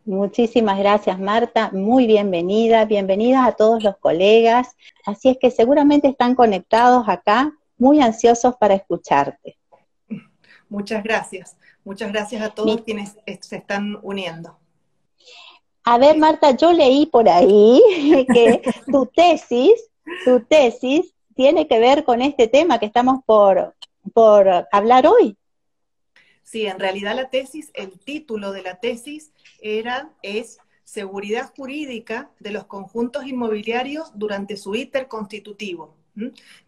Muchísimas gracias, Marta. Muy bienvenida. Bienvenida a todos los colegas. Así es que seguramente están conectados acá, muy ansiosos para escucharte. Muchas gracias. Muchas gracias a todos quienes se están uniendo. A ver, Marta, yo leí por ahí que tu tesis tiene que ver con este tema que estamos por hablar hoy. Sí, en realidad la tesis, el título de la tesis es Seguridad Jurídica de los Conjuntos Inmobiliarios durante su íter constitutivo.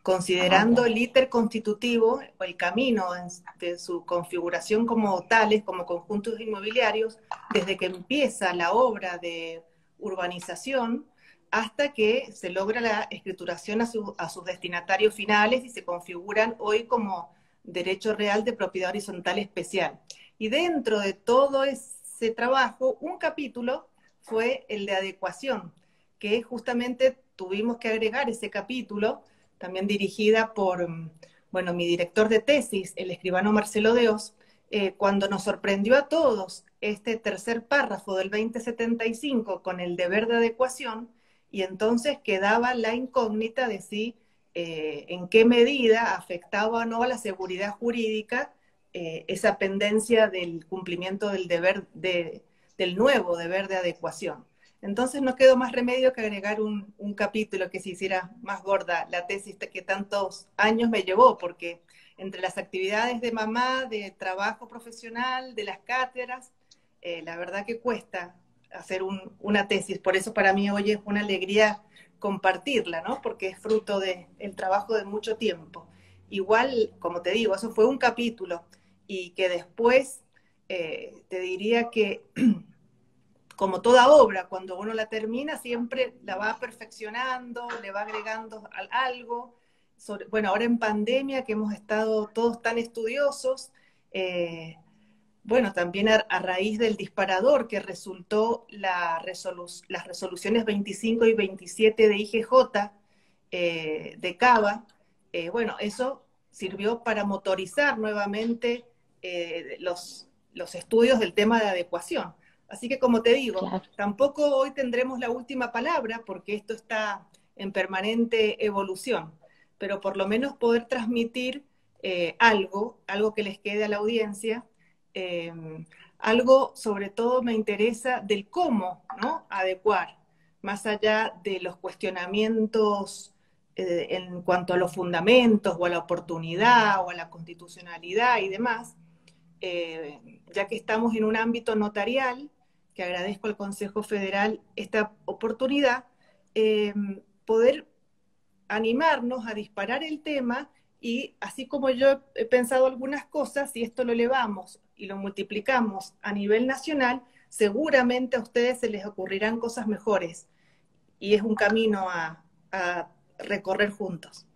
Considerando el íter constitutivo, o el camino de su configuración como tales, como conjuntos inmobiliarios, desde que empieza la obra de urbanización hasta que se logra la escrituración a sus destinatarios finales y se configuran hoy como derecho real de propiedad horizontal especial. Y dentro de todo ese trabajo, un capítulo fue el de adecuación, que justamente tuvimos que agregar ese capítulo, también dirigida por, bueno, mi director de tesis, el escribano Marcelo Deos, cuando nos sorprendió a todos este tercer párrafo del 2075 con el deber de adecuación, y entonces quedaba la incógnita de si en qué medida afectaba o no a la seguridad jurídica esa pendencia del cumplimiento del deber del nuevo deber de adecuación. Entonces no quedó más remedio que agregar un capítulo que se hiciera más gorda la tesis que tantos años me llevó, porque entre las actividades de mamá, de trabajo profesional, de las cátedras, la verdad que cuesta hacer una tesis. Por eso para mí hoy es una alegría compartirla, ¿no? Porque es fruto del trabajo de mucho tiempo. Igual, como te digo, eso fue un capítulo, y que después te diría que como toda obra, cuando uno la termina, siempre la va perfeccionando, le va agregando algo. Bueno, ahora en pandemia, que hemos estado todos tan estudiosos, bueno, también a raíz del disparador que resultó las resoluciones 25 y 27 de IGJ, de Cava, bueno, eso sirvió para motorizar nuevamente los estudios del tema de adecuación. Así que, como te digo, Claro. tampoco hoy tendremos la última palabra porque esto está en permanente evolución, pero por lo menos poder transmitir algo que les quede a la audiencia, eh, algo sobre todo me interesa del cómo, ¿no?, adecuar, más allá de los cuestionamientos en cuanto a los fundamentos o a la oportunidad o a la constitucionalidad y demás, ya que estamos en un ámbito notarial, que agradezco al Consejo Federal esta oportunidad, poder animarnos a disparar el tema, y así como yo he pensado algunas cosas, si esto lo elevamos y lo multiplicamos a nivel nacional, seguramente a ustedes se les ocurrirán cosas mejores, y es un camino a recorrer juntos.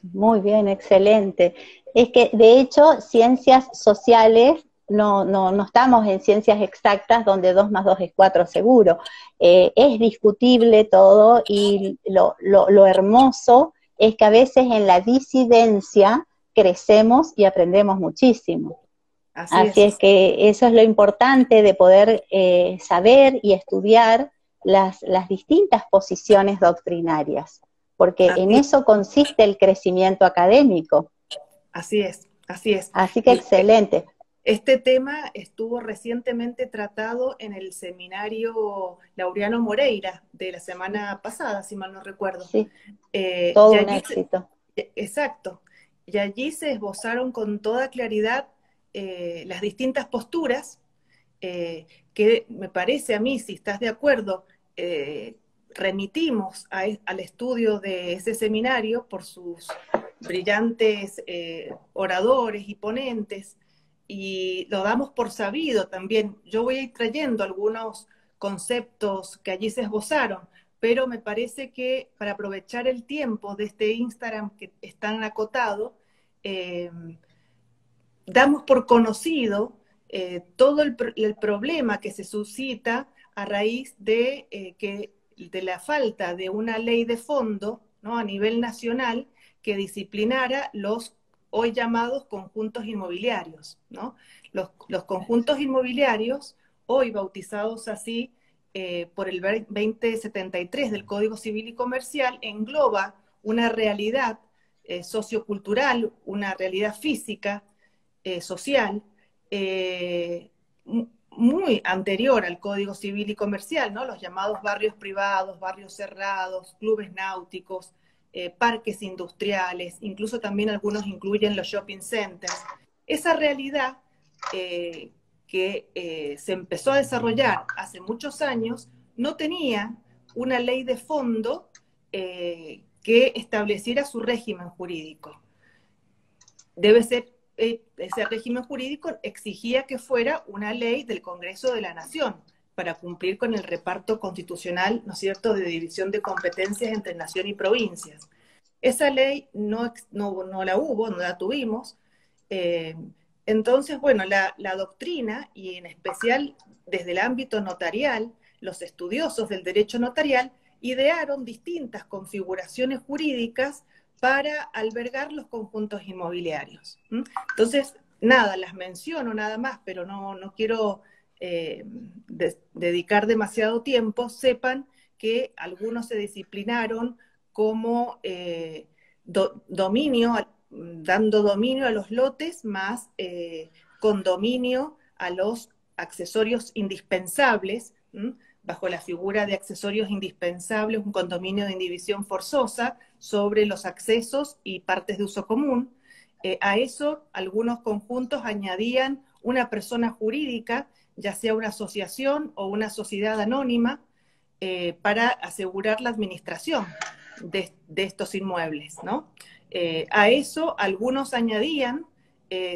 Muy bien, excelente. Es que, de hecho, ciencias sociales, no estamos en ciencias exactas donde 2 más 2 es 4 seguro. Es discutible todo, y lo hermoso es que a veces en la disidencia crecemos y aprendemos muchísimo. Así es que eso es lo importante de poder saber y estudiar las distintas posiciones doctrinarias, porque en eso consiste el crecimiento académico. Así es, así es. Así que excelente. Este tema estuvo recientemente tratado en el seminario Laureano Moreira de la semana pasada, si mal no recuerdo. Sí, todo un allí éxito. Exacto. Y allí se esbozaron con toda claridad las distintas posturas, que me parece a mí, si estás de acuerdo, remitimos al estudio de ese seminario por sus brillantes oradores y ponentes, y lo damos por sabido también. Yo voy a ir trayendo algunos conceptos que allí se esbozaron, pero me parece que para aprovechar el tiempo de este Instagram que es tan acotado, damos por conocido todo el problema que se suscita a raíz de la falta de una ley de fondo, ¿no?, a nivel nacional que disciplinara los hoy llamados conjuntos inmobiliarios, ¿no? Los conjuntos inmobiliarios hoy bautizados así por el 2073 del Código Civil y Comercial, engloba una realidad sociocultural, una realidad física, social, muy anterior al Código Civil y Comercial, ¿no? Los llamados barrios privados, barrios cerrados, clubes náuticos, parques industriales, incluso también algunos incluyen los shopping centers. Esa realidad que se empezó a desarrollar hace muchos años no tenía una ley de fondo que estableciera su régimen jurídico. Ese régimen jurídico exigía que fuera una ley del Congreso de la Nación para cumplir con el reparto constitucional, ¿no es cierto?, de división de competencias entre nación y provincias. Esa ley no la hubo, no la tuvimos. Entonces, bueno, la doctrina, y en especial desde el ámbito notarial, los estudiosos del derecho notarial idearon distintas configuraciones jurídicas para albergar los conjuntos inmobiliarios. Entonces, nada, las menciono nada más, pero no quiero dedicar demasiado tiempo. Sepan que algunos se disciplinaron como dominio, dando dominio a los lotes más condominio a los accesorios indispensables, bajo la figura de accesorios indispensables, un condominio de indivisión forzosa sobre los accesos y partes de uso común. A eso algunos conjuntos añadían una persona jurídica, ya sea una asociación o una sociedad anónima, para asegurar la administración de estos inmuebles, ¿no? A eso algunos añadían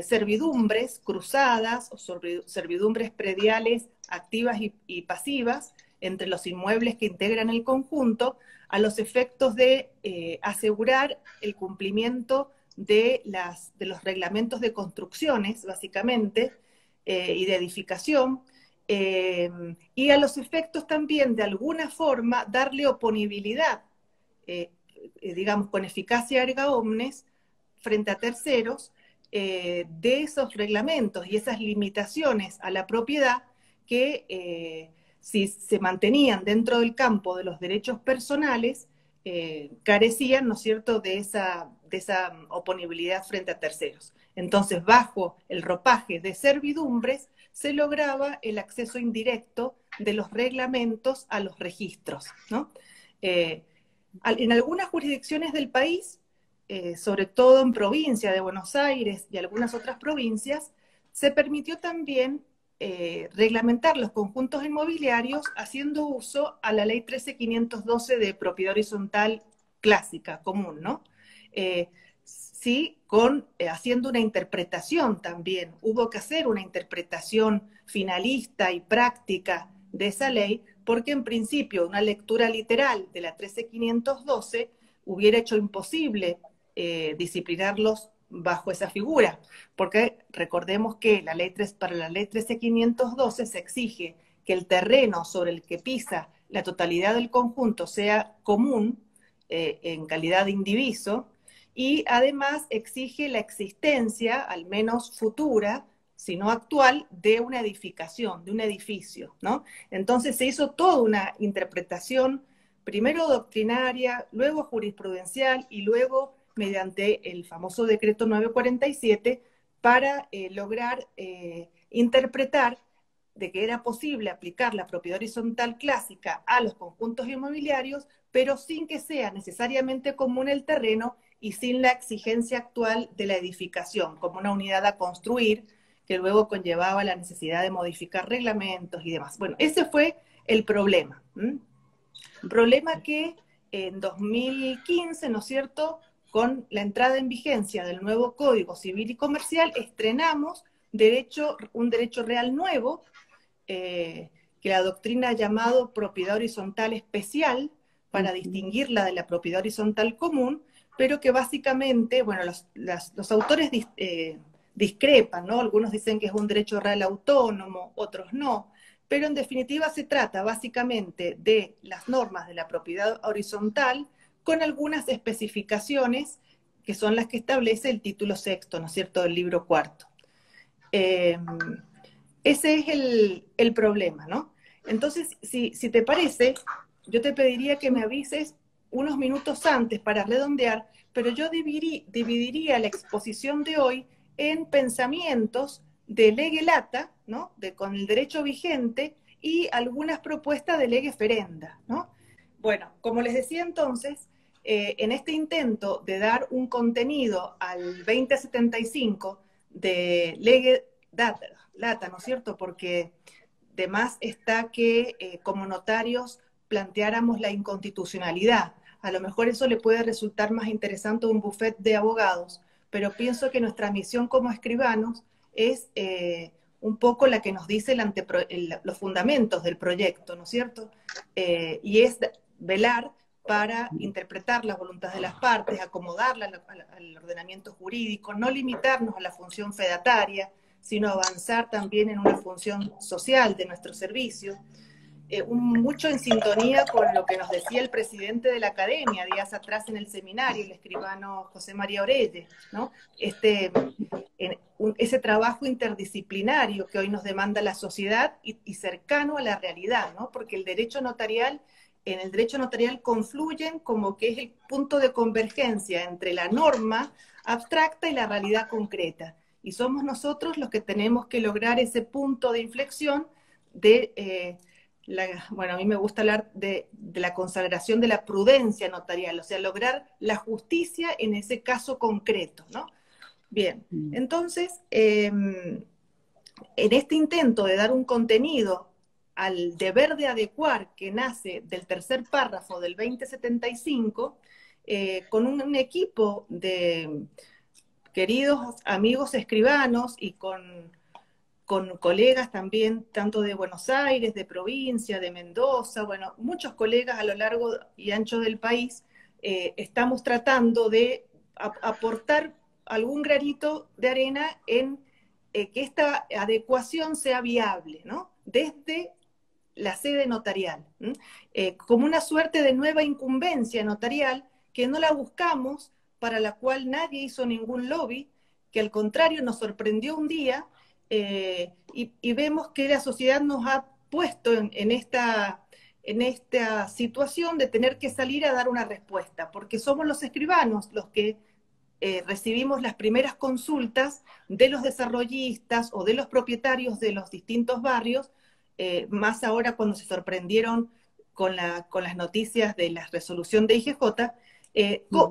servidumbres cruzadas o servidumbres prediales activas y pasivas entre los inmuebles que integran el conjunto, a los efectos de asegurar el cumplimiento de los reglamentos de construcciones, básicamente, y de edificación, y a los efectos también, de alguna forma, darle oponibilidad, digamos, con eficacia erga omnes, frente a terceros, de esos reglamentos y esas limitaciones a la propiedad que, si se mantenían dentro del campo de los derechos personales, carecían, ¿no es cierto?, de esa oponibilidad frente a terceros. Entonces, bajo el ropaje de servidumbres, se lograba el acceso indirecto de los reglamentos a los registros, ¿no? En algunas jurisdicciones del país, sobre todo en provincia de Buenos Aires y algunas otras provincias, se permitió también reglamentar los conjuntos inmobiliarios haciendo uso a la ley 13.512 de propiedad horizontal clásica, común, ¿no? Sí, haciendo una interpretación también. Hubo que hacer una interpretación finalista y práctica de esa ley, porque en principio una lectura literal de la 13.512 hubiera hecho imposible disciplinarlos bajo esa figura, porque recordemos que para la ley 13.512 se exige que el terreno sobre el que pisa la totalidad del conjunto sea común en calidad de indiviso, y además exige la existencia, al menos futura, si no actual, de una edificación, de un edificio, ¿no? Entonces se hizo toda una interpretación, primero doctrinaria, luego jurisprudencial y luego mediante el famoso decreto 947 para lograr interpretar de que era posible aplicar la propiedad horizontal clásica a los conjuntos inmobiliarios, pero sin que sea necesariamente común el terreno y sin la exigencia actual de la edificación, como una unidad a construir, que luego conllevaba la necesidad de modificar reglamentos y demás. Bueno, ese fue el problema. Un problema que en 2015, ¿no es cierto?, con la entrada en vigencia del nuevo Código Civil y Comercial, estrenamos un derecho real nuevo, que la doctrina ha llamado propiedad horizontal especial, para distinguirla de la propiedad horizontal común, pero que básicamente, bueno, los autores discrepan, ¿no? Algunos dicen que es un derecho real autónomo, otros no, pero en definitiva se trata básicamente de las normas de la propiedad horizontal con algunas especificaciones que son las que establece el título sexto, ¿no es cierto?, del libro cuarto. ese es el problema, ¿no? Entonces, si te parece, yo te pediría que me avises unos minutos antes para redondear, pero yo dividiría la exposición de hoy en pensamientos de lege lata, ¿no? Con el derecho vigente y algunas propuestas de lege ferenda, ¿no? Bueno, como les decía entonces, en este intento de dar un contenido al 2075 de lege lata, ¿no es cierto? Porque de más está que como notarios planteáramos la inconstitucionalidad. A lo mejor eso le puede resultar más interesante a un buffet de abogados, pero pienso que nuestra misión como escribanos es un poco la que nos dice los fundamentos del proyecto, ¿no es cierto? Y es velar para interpretar las voluntades de las partes, acomodarlas al ordenamiento jurídico, no limitarnos a la función fedataria, sino avanzar también en una función social de nuestro servicio. Mucho en sintonía con lo que nos decía el presidente de la academia días atrás en el seminario, el escribano José María Orelle, ¿no? Ese trabajo interdisciplinario que hoy nos demanda la sociedad y cercano a la realidad, ¿no? Porque el derecho notarial, en el derecho notarial confluyen como que es el punto de convergencia entre la norma abstracta y la realidad concreta. Y somos nosotros los que tenemos que lograr ese punto de inflexión de bueno, a mí me gusta hablar de la consagración de la prudencia notarial, o sea, lograr la justicia en ese caso concreto, ¿no? Bien, entonces, en este intento de dar un contenido al deber de adecuar que nace del tercer párrafo del 2075, con un equipo de queridos amigos escribanos y con colegas también, tanto de Buenos Aires, de provincia, de Mendoza, bueno, muchos colegas a lo largo y ancho del país, estamos tratando de aportar algún granito de arena en que esta adecuación sea viable, ¿no? Desde la sede notarial, como una suerte de nueva incumbencia notarial que no la buscamos, para la cual nadie hizo ningún lobby, que al contrario nos sorprendió un día y vemos que la sociedad nos ha puesto en esta situación de tener que salir a dar una respuesta, porque somos los escribanos los que recibimos las primeras consultas de los desarrollistas o de los propietarios de los distintos barrios, más ahora cuando se sorprendieron con las noticias de la resolución de IGJ.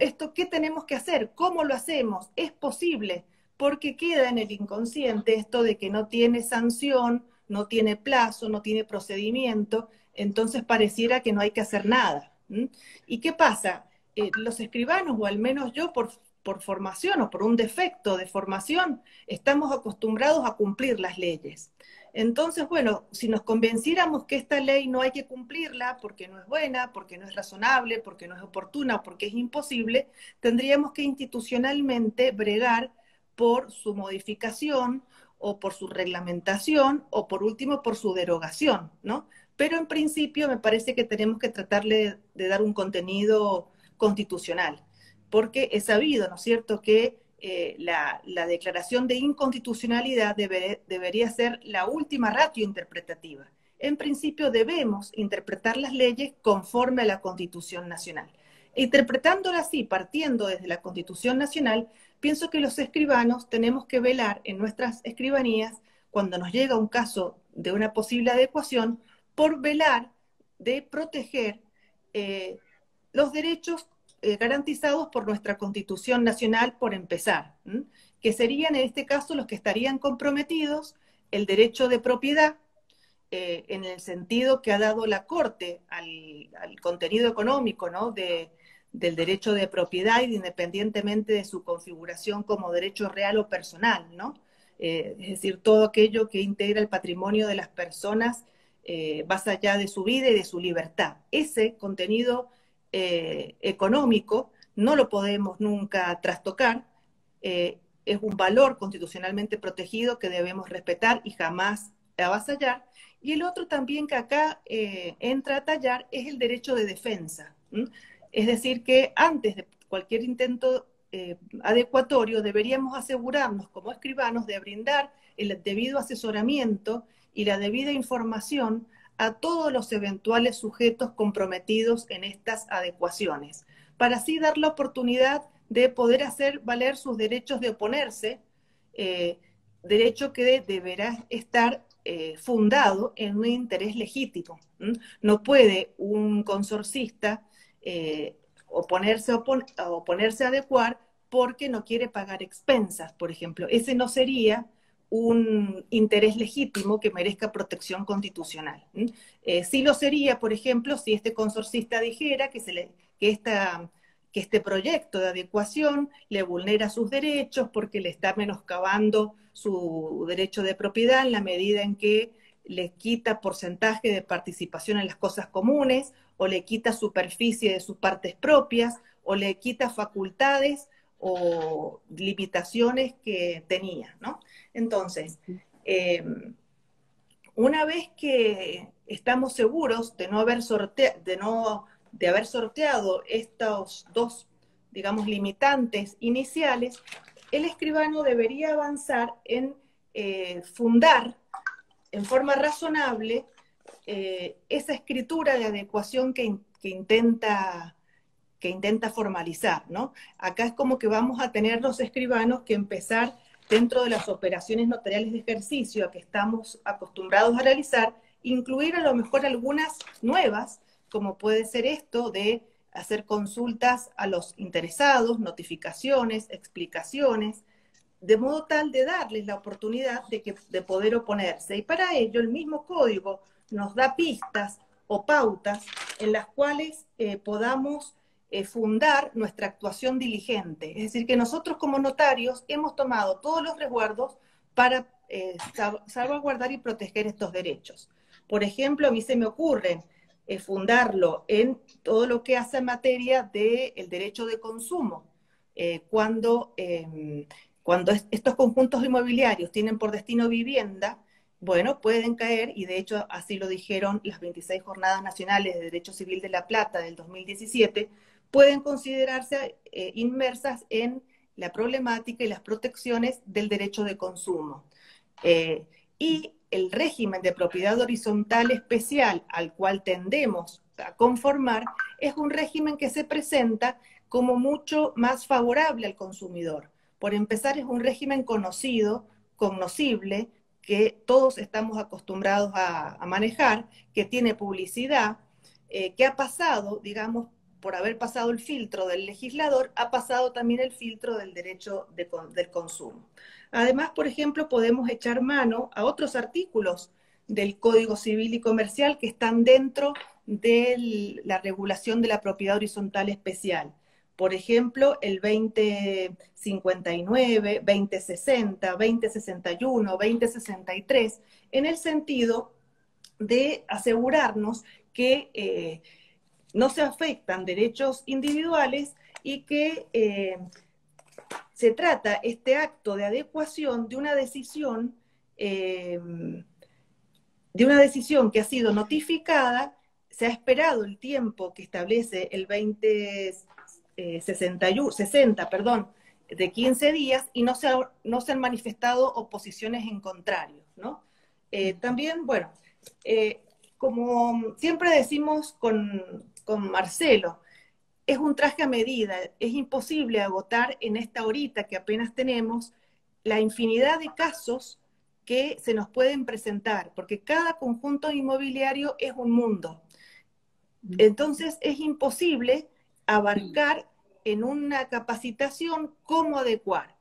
Esto, ¿qué tenemos que hacer? ¿Cómo lo hacemos? ¿Es posible? Porque queda en el inconsciente esto de que no tiene sanción, no tiene plazo, no tiene procedimiento, entonces pareciera que no hay que hacer nada. ¿Y qué pasa? Los escribanos, o al menos yo por formación o por un defecto de formación, estamos acostumbrados a cumplir las leyes. Entonces, bueno, si nos convenciéramos que esta ley no hay que cumplirla porque no es buena, porque no es razonable, porque no es oportuna, porque es imposible, tendríamos que institucionalmente bregar por su modificación o por su reglamentación o por último por su derogación, ¿no? Pero en principio me parece que tenemos que tratarle de dar un contenido constitucional, porque es sabido, ¿no es cierto?, que la declaración de inconstitucionalidad debería ser la última ratio interpretativa. En principio debemos interpretar las leyes conforme a la Constitución Nacional. Interpretándola así, partiendo desde la Constitución Nacional, pienso que los escribanos tenemos que velar en nuestras escribanías, cuando nos llega un caso de una posible adecuación, por velar de proteger los derechos garantizados por nuestra Constitución Nacional, por empezar, que serían en este caso los que estarían comprometidos el derecho de propiedad, en el sentido que ha dado la Corte al contenido económico, ¿no?, del derecho de propiedad, y independientemente de su configuración como derecho real o personal, ¿no? Es decir, todo aquello que integra el patrimonio de las personas más allá de su vida y de su libertad. Ese contenido económico no lo podemos nunca trastocar, es un valor constitucionalmente protegido que debemos respetar y jamás avasallar. Y el otro también que acá entra a tallar es el derecho de defensa. Es decir, que antes de cualquier intento adecuatorio, deberíamos asegurarnos como escribanos de brindar el debido asesoramiento y la debida información a todos los eventuales sujetos comprometidos en estas adecuaciones, para así dar la oportunidad de poder hacer valer sus derechos de oponerse, derecho que deberá estar fundado en un interés legítimo. No puede un consorcista oponerse a adecuar porque no quiere pagar expensas, por ejemplo. Ese no sería un interés legítimo que merezca protección constitucional. Sí lo sería, por ejemplo, si este consorcista dijera que este proyecto de adecuación le vulnera sus derechos porque le está menoscabando su derecho de propiedad en la medida en que le quita porcentaje de participación en las cosas comunes, o le quita superficie de sus partes propias, o le quita facultades o limitaciones que tenía, ¿no? Entonces, una vez que estamos seguros de de haber sorteado estos dos, digamos, limitantes iniciales, el escribano debería avanzar en fundar en forma razonable esa escritura de adecuación que intenta formalizar, ¿no? Acá es como que vamos a tener los escribanos que empezar dentro de las operaciones notariales de ejercicio a que estamos acostumbrados a realizar, incluir a lo mejor algunas nuevas, como puede ser esto de hacer consultas a los interesados, notificaciones, explicaciones, de modo tal de darles la oportunidad de poder oponerse. Y para ello el mismo código nos da pistas o pautas en las cuales podamos fundar nuestra actuación diligente. Es decir, que nosotros como notarios hemos tomado todos los resguardos para salvaguardar y proteger estos derechos. Por ejemplo, a mí se me ocurre fundarlo en todo lo que hace en materia del derecho de consumo. Cuando estos conjuntos inmobiliarios tienen por destino vivienda, bueno, pueden caer, y de hecho así lo dijeron las 26 Jornadas Nacionales de Derecho Civil de La Plata del 2017, pueden considerarse inmersas en la problemática y las protecciones del derecho de consumo. Y el régimen de propiedad horizontal especial al cual tendemos a conformar es un régimen que se presenta como mucho más favorable al consumidor. Por empezar, es un régimen conocido, cognoscible, que todos estamos acostumbrados a manejar, que tiene publicidad, que ha pasado, digamos, por haber pasado el filtro del legislador, ha pasado también el filtro del derecho del consumo. Además, por ejemplo, podemos echar mano a otros artículos del Código Civil y Comercial que están dentro de la regulación de la propiedad horizontal especial. Por ejemplo, el 2059, 2060, 2061, 2063, en el sentido de asegurarnos que no se afectan derechos individuales y que se trata este acto de adecuación de una decisión que ha sido notificada, se ha esperado el tiempo que establece el 60, de 15 días, y no se han manifestado oposiciones en contrario, ¿no? También, bueno, como siempre decimos con Marcelo, es un traje a medida, es imposible agotar en esta horita que apenas tenemos la infinidad de casos que se nos pueden presentar, porque cada conjunto inmobiliario es un mundo. Entonces es imposible abarcar en una capacitación cómo adecuar.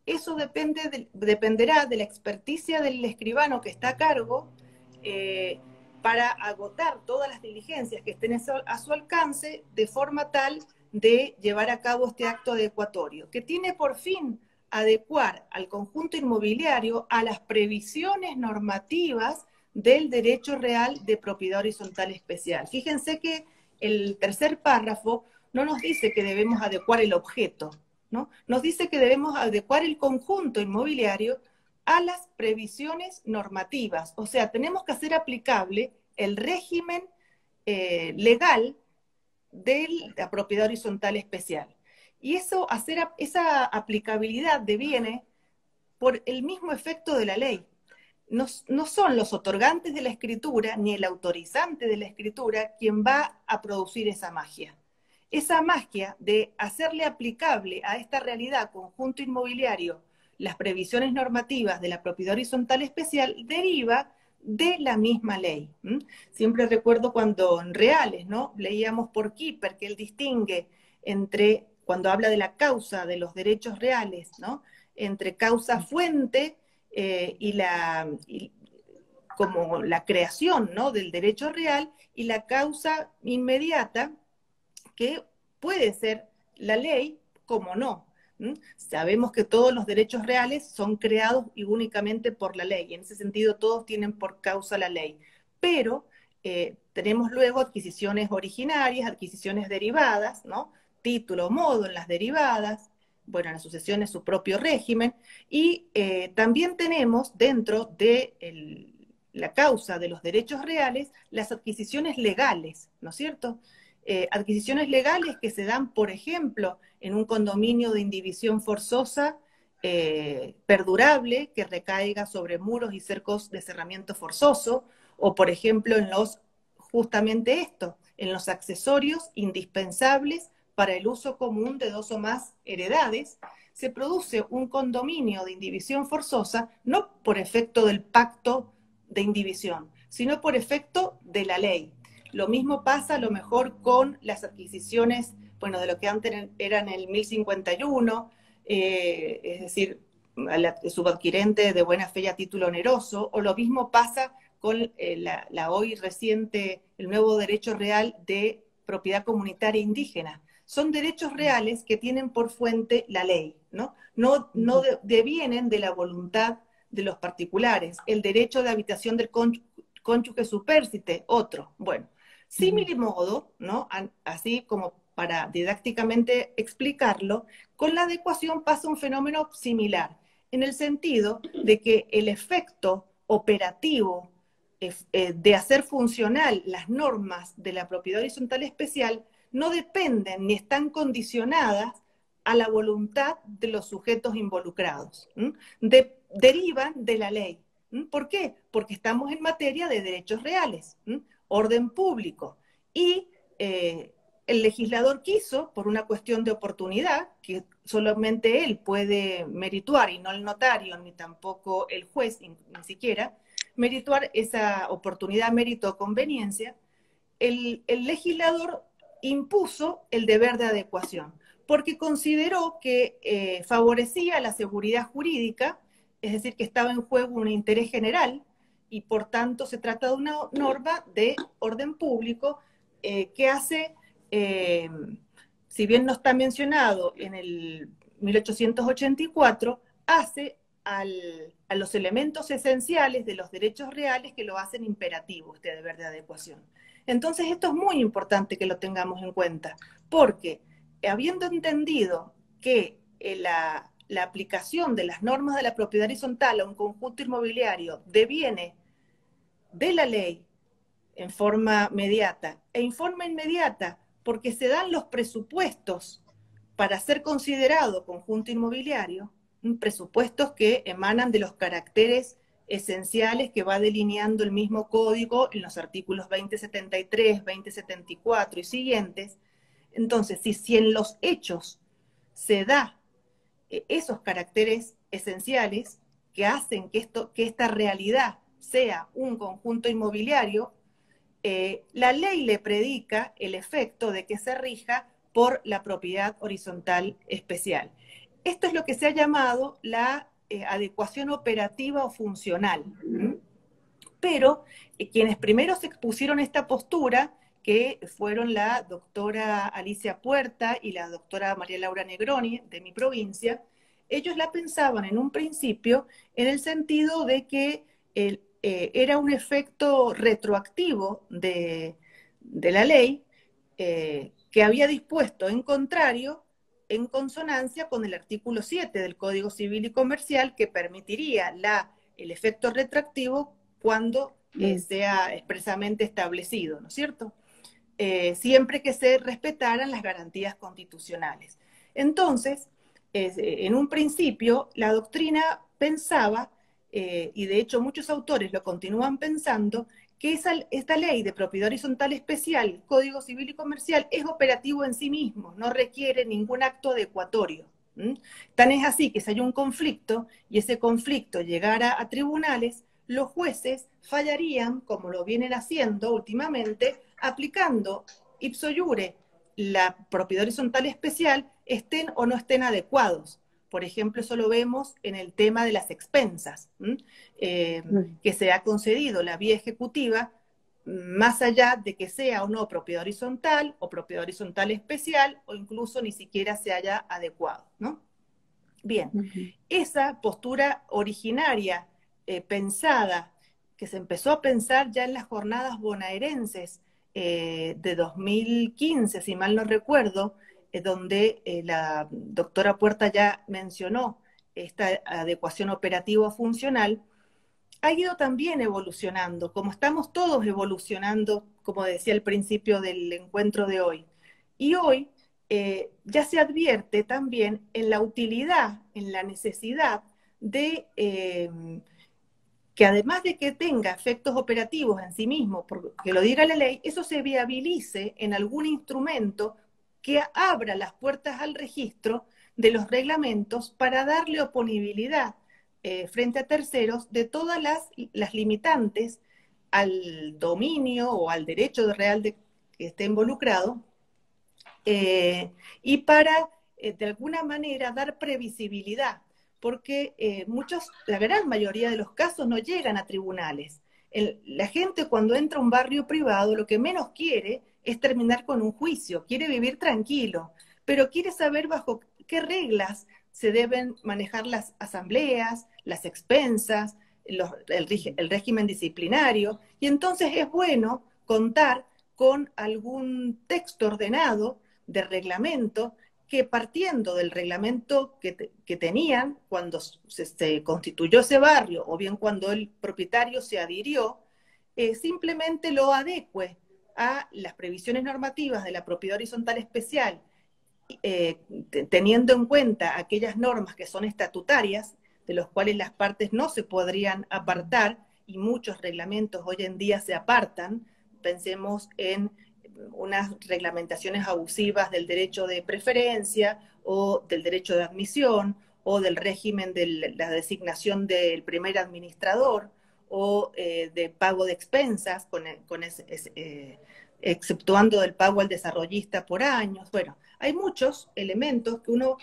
Eso dependerá de la experticia del escribano que está a cargo para agotar todas las diligencias que estén a su alcance de forma tal de llevar a cabo este acto adecuatorio, que tiene por fin adecuar al conjunto inmobiliario a las previsiones normativas del derecho real de propiedad horizontal especial. Fíjense que el tercer párrafo no nos dice que debemos adecuar el objeto, ¿no? Nos dice que debemos adecuar el conjunto inmobiliario a las previsiones normativas. O sea, tenemos que hacer aplicable el régimen legal de la propiedad horizontal especial. Y eso, esa aplicabilidad deviene por el mismo efecto de la ley. No son los otorgantes de la escritura ni el autorizante de la escritura quien va a producir esa magia. Esa magia de hacerle aplicable a esta realidad conjunto inmobiliario las previsiones normativas de la propiedad horizontal especial deriva de la misma ley. Siempre recuerdo cuando en Reales, ¿no?, leíamos por Kipper que él distingue entre, cuando habla de la causa de los derechos reales, ¿no?, entre causa fuente como la creación, ¿no?, del derecho real, y la causa inmediata, que puede ser la ley como no. Sabemos que todos los derechos reales son creados y únicamente por la ley, y en ese sentido todos tienen por causa la ley, pero tenemos luego adquisiciones originarias, adquisiciones derivadas, ¿no?, título o modo en las derivadas, bueno, en las sucesiones su propio régimen, y también tenemos dentro de la causa de los derechos reales las adquisiciones legales, ¿no es cierto? Adquisiciones legales que se dan, por ejemplo, en un condominio de indivisión forzosa perdurable que recaiga sobre muros y cercos de cerramiento forzoso, o por ejemplo justamente esto, en los accesorios indispensables para el uso común de dos o más heredades, se produce un condominio de indivisión forzosa no por efecto del pacto de indivisión, sino por efecto de la ley. Lo mismo pasa a lo mejor con las adquisiciones, bueno, de lo que antes eran el 1051, es decir, al subadquirente de buena fe y a título oneroso, o lo mismo pasa con la hoy reciente, el nuevo derecho real de propiedad comunitaria indígena. Son derechos reales que tienen por fuente la ley, ¿no? No devienen de la voluntad de los particulares. El derecho de habitación del cónyuge supérsite, otro. Bueno, simil modo, ¿no?, así como para didácticamente explicarlo, con la adecuación pasa un fenómeno similar, en el sentido de que el efecto operativo de hacer funcional las normas de la propiedad horizontal especial no dependen ni están condicionadas a la voluntad de los sujetos involucrados. Derivan de la ley. ¿Por qué? Porque estamos en materia de derechos reales, orden público. Y el legislador quiso, por una cuestión de oportunidad, que solamente él puede merituar, y no el notario, ni tampoco el juez, ni siquiera, merituar esa oportunidad, mérito o conveniencia, el legislador impuso el deber de adecuación, porque consideró que favorecía la seguridad jurídica, es decir, que estaba en juego un interés general, y por tanto se trata de una norma de orden público que hace, si bien no está mencionado en el 1884, hace a los elementos esenciales de los derechos reales que lo hacen imperativo, este deber de adecuación. Entonces esto es muy importante que lo tengamos en cuenta, porque habiendo entendido que la aplicación de las normas de la propiedad horizontal a un conjunto inmobiliario deviene de la ley en forma mediata, e en forma inmediata porque se dan los presupuestos para ser considerado conjunto inmobiliario, presupuestos que emanan de los caracteres esenciales que va delineando el mismo código en los artículos 2073, 2074 y siguientes. Entonces, si en los hechos se da esos caracteres esenciales que hacen que esta realidad sea un conjunto inmobiliario, la ley le predica el efecto de que se rija por la propiedad horizontal especial. Esto es lo que se ha llamado la adecuación operativa o funcional. Pero quienes primero se expusieron esta postura, que fueron la doctora Alicia Puerta y la doctora María Laura Negroni, de mi provincia, ellos la pensaban en un principio en el sentido de que era un efecto retroactivo de la ley que había dispuesto en contrario, en consonancia con el artículo 7 del Código Civil y Comercial, que permitiría el efecto retroactivo cuando sea expresamente establecido, ¿no es cierto? Siempre que se respetaran las garantías constitucionales. Entonces, en un principio, la doctrina pensaba, y de hecho muchos autores lo continúan pensando, que esta ley de propiedad horizontal especial, Código Civil y Comercial, es operativo en sí mismo, no requiere ningún acto adecuatorio. Tan es así que si hay un conflicto y ese conflicto llegara a tribunales, los jueces fallarían, como lo vienen haciendo últimamente, aplicando ipso iure la propiedad horizontal especial, estén o no estén adecuados. Por ejemplo, eso lo vemos en el tema de las expensas, que se ha concedido la vía ejecutiva, más allá de que sea o no propiedad horizontal o propiedad horizontal especial, o incluso ni siquiera se haya adecuado, ¿no? Bien, esa postura originaria, pensada, que se empezó a pensar ya en las jornadas bonaerenses de 2015, si mal no recuerdo, donde la doctora Puerta ya mencionó esta adecuación operativa funcional, ha ido también evolucionando, como estamos todos evolucionando, como decía al principio del encuentro de hoy. Y hoy ya se advierte también en la utilidad, en la necesidad de que además de que tenga efectos operativos en sí mismo, porque lo diga la ley, eso se viabilice en algún instrumento que abra las puertas al registro de los reglamentos para darle oponibilidad frente a terceros de todas las limitantes al dominio o al derecho real que esté involucrado, y para, de alguna manera, dar previsibilidad, porque la gran mayoría de los casos no llegan a tribunales. La gente cuando entra a un barrio privado lo que menos quiere es terminar con un juicio, quiere vivir tranquilo, pero quiere saber bajo qué reglas se deben manejar las asambleas, las expensas, el régimen disciplinario, y entonces es bueno contar con algún texto ordenado de reglamento que, partiendo del reglamento que tenían cuando se constituyó ese barrio, o bien cuando el propietario se adhirió, simplemente lo adecue a las previsiones normativas de la propiedad horizontal especial, teniendo en cuenta aquellas normas que son estatutarias, de los cuales las partes no se podrían apartar, y muchos reglamentos hoy en día se apartan. Pensemos en unas reglamentaciones abusivas del derecho de preferencia o del derecho de admisión o del régimen de la designación del primer administrador o de pago de expensas, exceptuando del pago al desarrollista por años. Bueno, hay muchos elementos que uno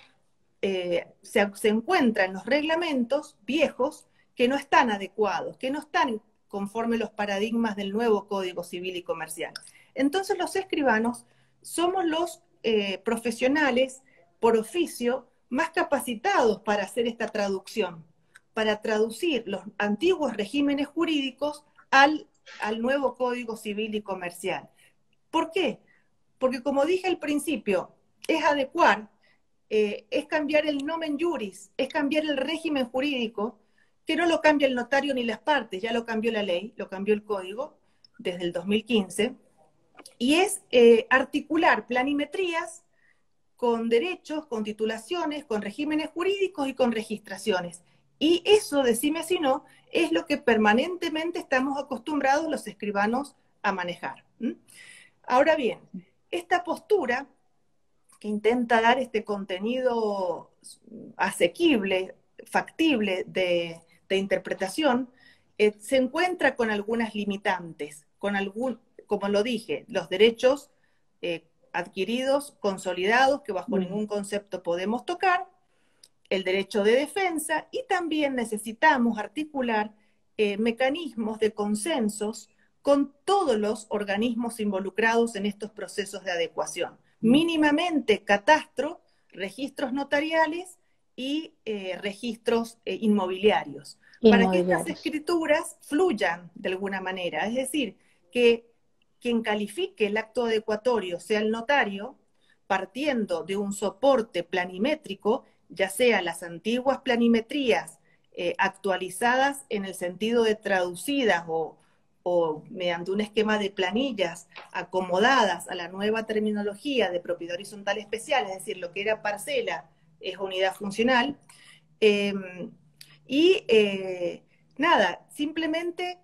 se encuentra en los reglamentos viejos que no están adecuados, que no están conforme los paradigmas del nuevo Código Civil y Comercial. Entonces los escribanos somos los profesionales por oficio más capacitados para hacer esta traducción, para traducir los antiguos regímenes jurídicos al nuevo Código Civil y Comercial. ¿Por qué? Porque, como dije al principio, es adecuar, es cambiar el nomen juris, es cambiar el régimen jurídico, que no lo cambia el notario ni las partes, ya lo cambió la ley, lo cambió el código desde el 2015, y es articular planimetrías con derechos, con titulaciones, con regímenes jurídicos y con registraciones. Y eso, decime si no, es lo que permanentemente estamos acostumbrados los escribanos a manejar. Ahora bien, esta postura que intenta dar este contenido asequible, factible de interpretación, se encuentra con algunas limitantes, como lo dije, los derechos adquiridos, consolidados, que bajo ningún concepto podemos tocar, el derecho de defensa, y también necesitamos articular mecanismos de consensos con todos los organismos involucrados en estos procesos de adecuación. Mínimamente catastro, registros notariales y registros inmobiliarios, para que estas escrituras fluyan de alguna manera. Es decir, que quien califique el acto adecuatorio sea el notario, partiendo de un soporte planimétrico, ya sea las antiguas planimetrías actualizadas en el sentido de traducidas o o mediante un esquema de planillas acomodadas a la nueva terminología de propiedad horizontal especial, es decir, lo que era parcela es unidad funcional. Eh, y nada, simplemente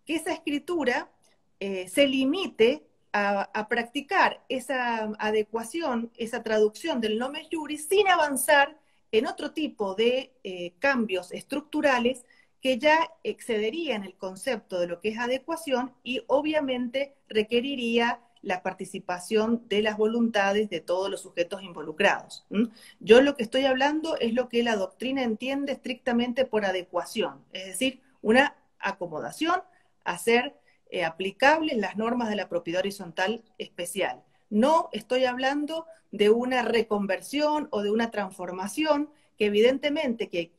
que esa escritura se limite a practicar esa adecuación, esa traducción del nomen juris sin avanzar en otro tipo de cambios estructurales que ya excederían el concepto de lo que es adecuación y obviamente requeriría la participación de las voluntades de todos los sujetos involucrados. Yo lo que estoy hablando es lo que la doctrina entiende estrictamente por adecuación, es decir, una acomodación a ser aplicables las normas de la propiedad horizontal especial. No estoy hablando de una reconversión o de una transformación que evidentemente que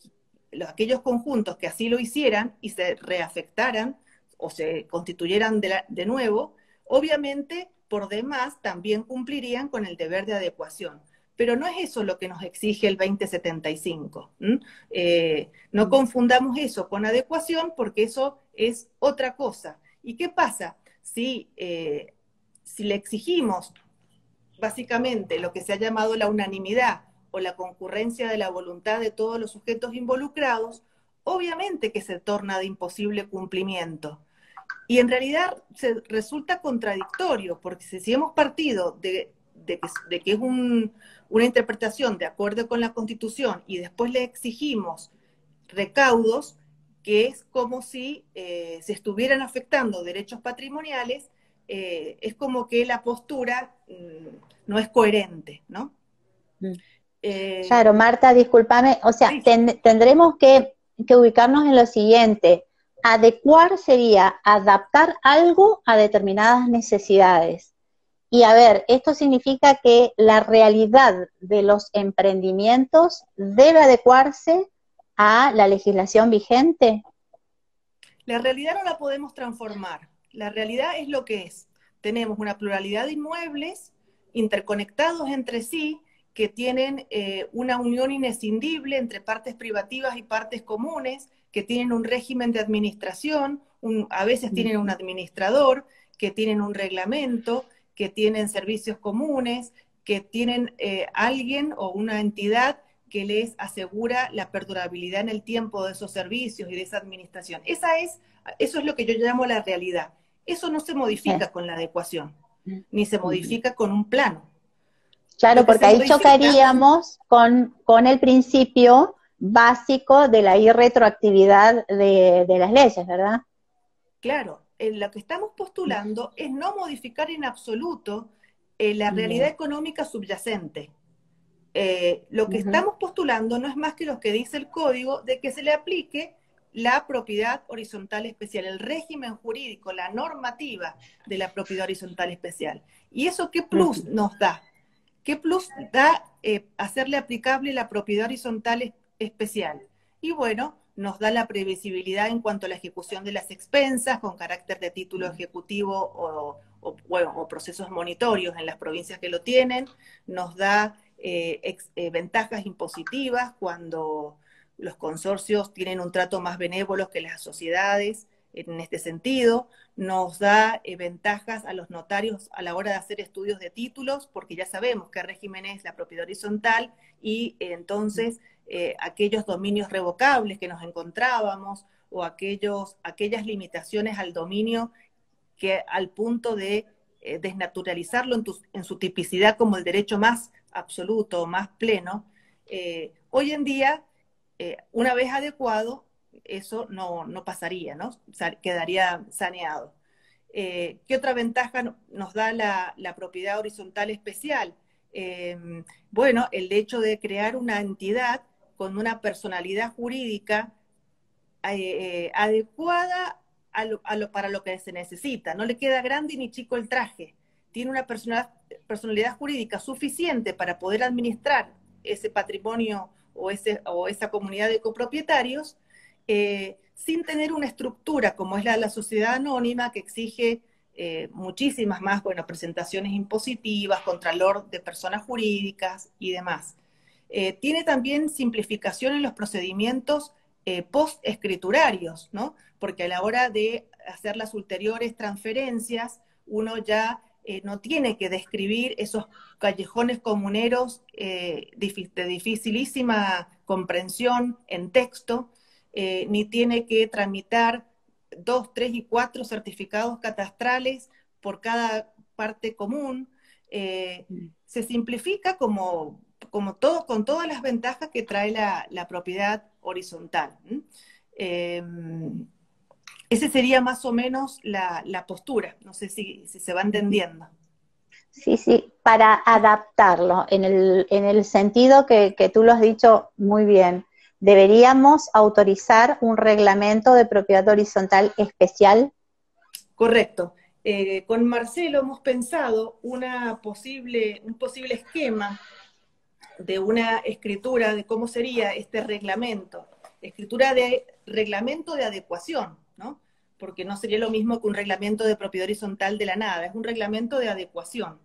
aquellos conjuntos que así lo hicieran y se reafectaran o se constituyeran de nuevo, obviamente por demás también cumplirían con el deber de adecuación. Pero no es eso lo que nos exige el 2075. No confundamos eso con adecuación porque eso es otra cosa. ¿Y qué pasa? Si le exigimos básicamente lo que se ha llamado la unanimidad o la concurrencia de la voluntad de todos los sujetos involucrados, obviamente que se torna de imposible cumplimiento. Y en realidad resulta contradictorio, porque si hemos partido de que es una interpretación de acuerdo con la Constitución y después le exigimos recaudos, que es como si se estuvieran afectando derechos patrimoniales, es como que la postura no es coherente, ¿no? Claro, Marta, discúlpame, o sea, Sí. tendremos que ubicarnos en lo siguiente. Adecuar sería adaptar algo a determinadas necesidades. Y a ver, esto significa que la realidad de los emprendimientos debe adecuarse a la legislación vigente. La realidad no la podemos transformar. La realidad es lo que es. Tenemos una pluralidad de inmuebles interconectados entre sí que tienen una unión inescindible entre partes privativas y partes comunes, que tienen un régimen de administración, a veces tienen un administrador, que tienen un reglamento, que tienen servicios comunes, que tienen alguien o una entidad que les asegura la perdurabilidad en el tiempo de esos servicios y de esa administración. Eso es lo que yo llamo la realidad. Eso no se modifica con la adecuación, ni se modifica con un plano. Claro, Lo que porque se ahí modifica, chocaríamos con el principio básico de la irretroactividad de las leyes, ¿verdad? claro, lo que estamos postulando es no modificar en absoluto la realidad Bien. económica subyacente. Lo que Ujú. estamos postulando no es más que lo que dice el código de que se le aplique la propiedad horizontal especial, el régimen jurídico, la normativa de la propiedad horizontal especial. ¿Y eso qué plus Ujú. nos da? ¿Qué plus da hacerle aplicable la propiedad horizontal especial? Y bueno, nos da la previsibilidad en cuanto a la ejecución de las expensas con carácter de título ejecutivo o procesos monitorios en las provincias que lo tienen, nos da ventajas impositivas cuando los consorcios tienen un trato más benévolo que las sociedades en este sentido, nos da ventajas a los notarios a la hora de hacer estudios de títulos, porque ya sabemos qué régimen es la propiedad horizontal y entonces aquellos dominios revocables que nos encontrábamos o aquellas limitaciones al dominio que al punto de desnaturalizarlo en su tipicidad como el derecho más absoluto, más pleno, hoy en día, una vez adecuado, eso no pasaría, ¿no? Quedaría saneado. ¿Qué otra ventaja nos da la propiedad horizontal especial? Bueno, el hecho de crear una entidad con una personalidad jurídica adecuada para lo que se necesita. No le queda grande ni chico el traje. Tiene una personalidad jurídica suficiente para poder administrar ese patrimonio o esa comunidad de copropietarios sin tener una estructura como es la sociedad anónima que exige muchísimas más, bueno, presentaciones impositivas, contralor de personas jurídicas y demás. Tiene también simplificación en los procedimientos post-escriturarios, ¿no? Porque a la hora de hacer las ulteriores transferencias, uno ya no tiene que describir esos callejones comuneros de dificilísima comprensión en texto, ni tiene que tramitar 2, 3 y 4 certificados catastrales por cada parte común. Se simplifica como todo, con todas las ventajas que trae la propiedad horizontal. Eh, Ese sería más o menos la postura. No sé si se va entendiendo. Sí, sí, para adaptarlo, en el sentido que tú lo has dicho muy bien, deberíamos autorizar un reglamento de propiedad horizontal especial. Correcto. Con Marcelo hemos pensado un posible esquema de una escritura de cómo sería este reglamento. Escritura de reglamento de adecuación, ¿no? Porque no sería lo mismo que un reglamento de propiedad horizontal de la nada, es un reglamento de adecuación.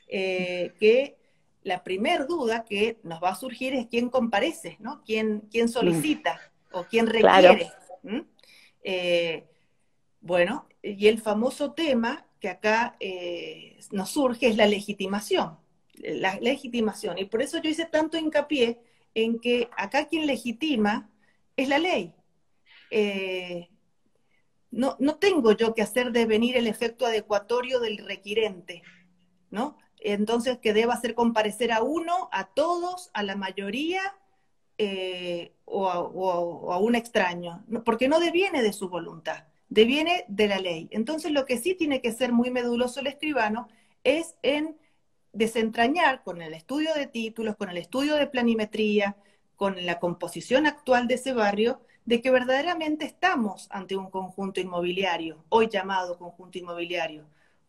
Que la primer duda que nos va a surgir es quién comparece, ¿no? ¿Quién solicita o quién Claro. requiere? Bueno, y el famoso tema que acá nos surge es la legitimación. La legitimación. Y por eso yo hice tanto hincapié en que acá quien legitima es la ley. No tengo yo que hacer devenir el efecto adecuatorio del requirente, ¿no? Entonces, que deba hacer comparecer a uno, a todos, a la mayoría, o a un extraño, porque no deviene de su voluntad, deviene de la ley. Entonces, lo que sí tiene que ser muy meduloso el escribano es en desentrañar con el estudio de títulos, con el estudio de planimetría, con la composición actual de ese barrio, de que verdaderamente estamos ante un conjunto inmobiliario, hoy llamado conjunto inmobiliario,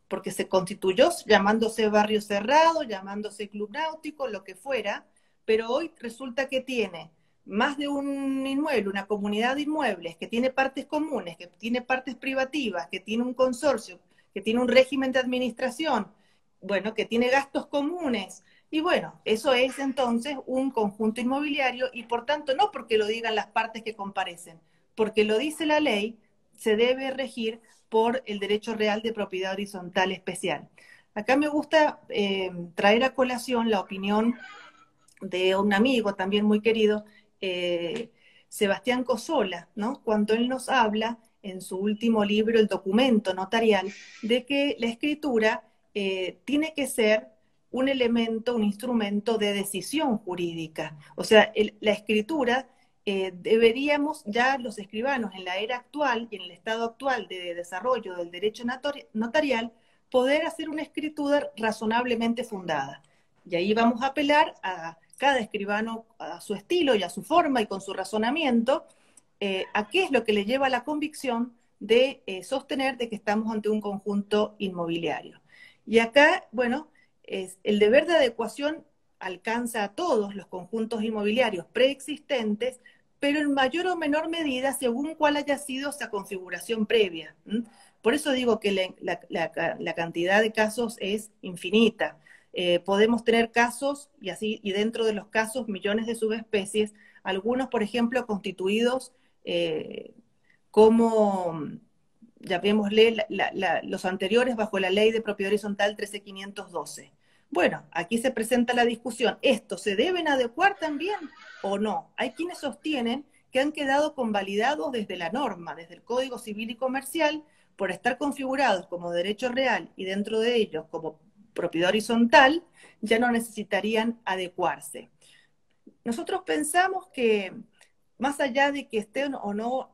porque se constituyó llamándose barrio cerrado, llamándose club náutico, lo que fuera, pero hoy resulta que tiene más de un inmueble, una comunidad de inmuebles, que tiene partes comunes, que tiene partes privativas, que tiene un consorcio, que tiene un régimen de administración, bueno, que tiene gastos comunes. Y bueno, eso es entonces un conjunto inmobiliario y por tanto no porque lo digan las partes que comparecen, porque lo dice la ley, se debe regir por el derecho real de propiedad horizontal especial. Acá me gusta traer a colación la opinión de un amigo también muy querido, Sebastián Cosola, ¿no? Cuando él nos habla en su último libro, El documento notarial, de que la escritura tiene que ser un elemento, un instrumento de decisión jurídica. O sea, la escritura deberíamos ya los escribanos en la era actual y en el estado actual de desarrollo del derecho notarial poder hacer una escritura razonablemente fundada. Y ahí vamos a apelar a cada escribano a su estilo y a su forma y con su razonamiento, a qué es lo que le lleva a la convicción de sostener de que estamos ante un conjunto inmobiliario. Y acá, bueno, el deber de adecuación alcanza a todos los conjuntos inmobiliarios preexistentes, pero en mayor o menor medida según cuál haya sido esa configuración previa. Por eso digo que la cantidad de casos es infinita. Podemos tener casos, y dentro de los casos millones de subespecies, algunos, por ejemplo, constituidos como, llamémosle, los anteriores bajo la ley de propiedad horizontal 13512. Bueno, aquí se presenta la discusión, ¿estos se deben adecuar también o no? Hay quienes sostienen que han quedado convalidados desde la norma, desde el Código Civil y Comercial, por estar configurados como derecho real y dentro de ellos como propiedad horizontal, ya no necesitarían adecuarse. Nosotros pensamos que más allá de que estén o no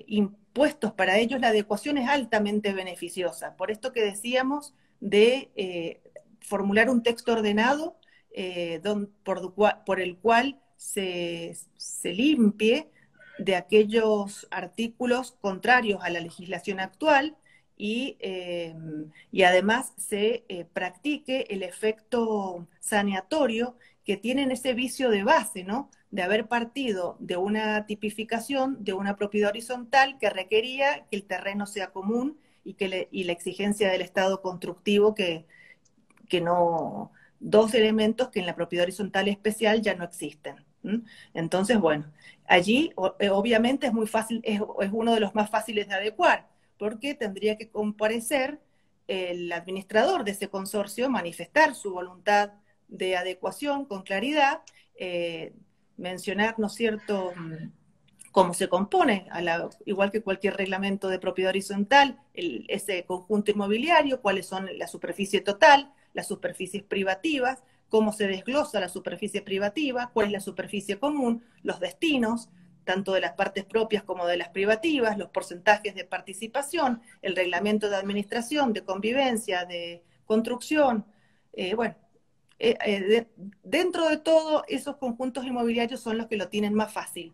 impuestos para ellos, la adecuación es altamente beneficiosa. Por esto que decíamos de formular un texto ordenado por el cual se limpie de aquellos artículos contrarios a la legislación actual y además se practique el efecto saneatorio que tienen ese vicio de base, ¿no? De haber partido de una tipificación, de una propiedad horizontal que requería que el terreno sea común y la exigencia del estado constructivo que no, dos elementos que en la propiedad horizontal especial ya no existen. Entonces, bueno, allí obviamente es muy fácil, es uno de los más fáciles de adecuar, porque tendría que comparecer el administrador de ese consorcio, manifestar su voluntad de adecuación con claridad, mencionar, ¿no es cierto?, cómo se compone, igual que cualquier reglamento de propiedad horizontal, ese conjunto inmobiliario, cuáles son la superficie total, las superficies privativas, cómo se desglosa la superficie privativa, cuál es la superficie común, los destinos, tanto de las partes propias como de las privativas, los porcentajes de participación, el reglamento de administración, de convivencia, de construcción. Bueno, dentro de todo, esos conjuntos inmobiliarios son los que lo tienen más fácil.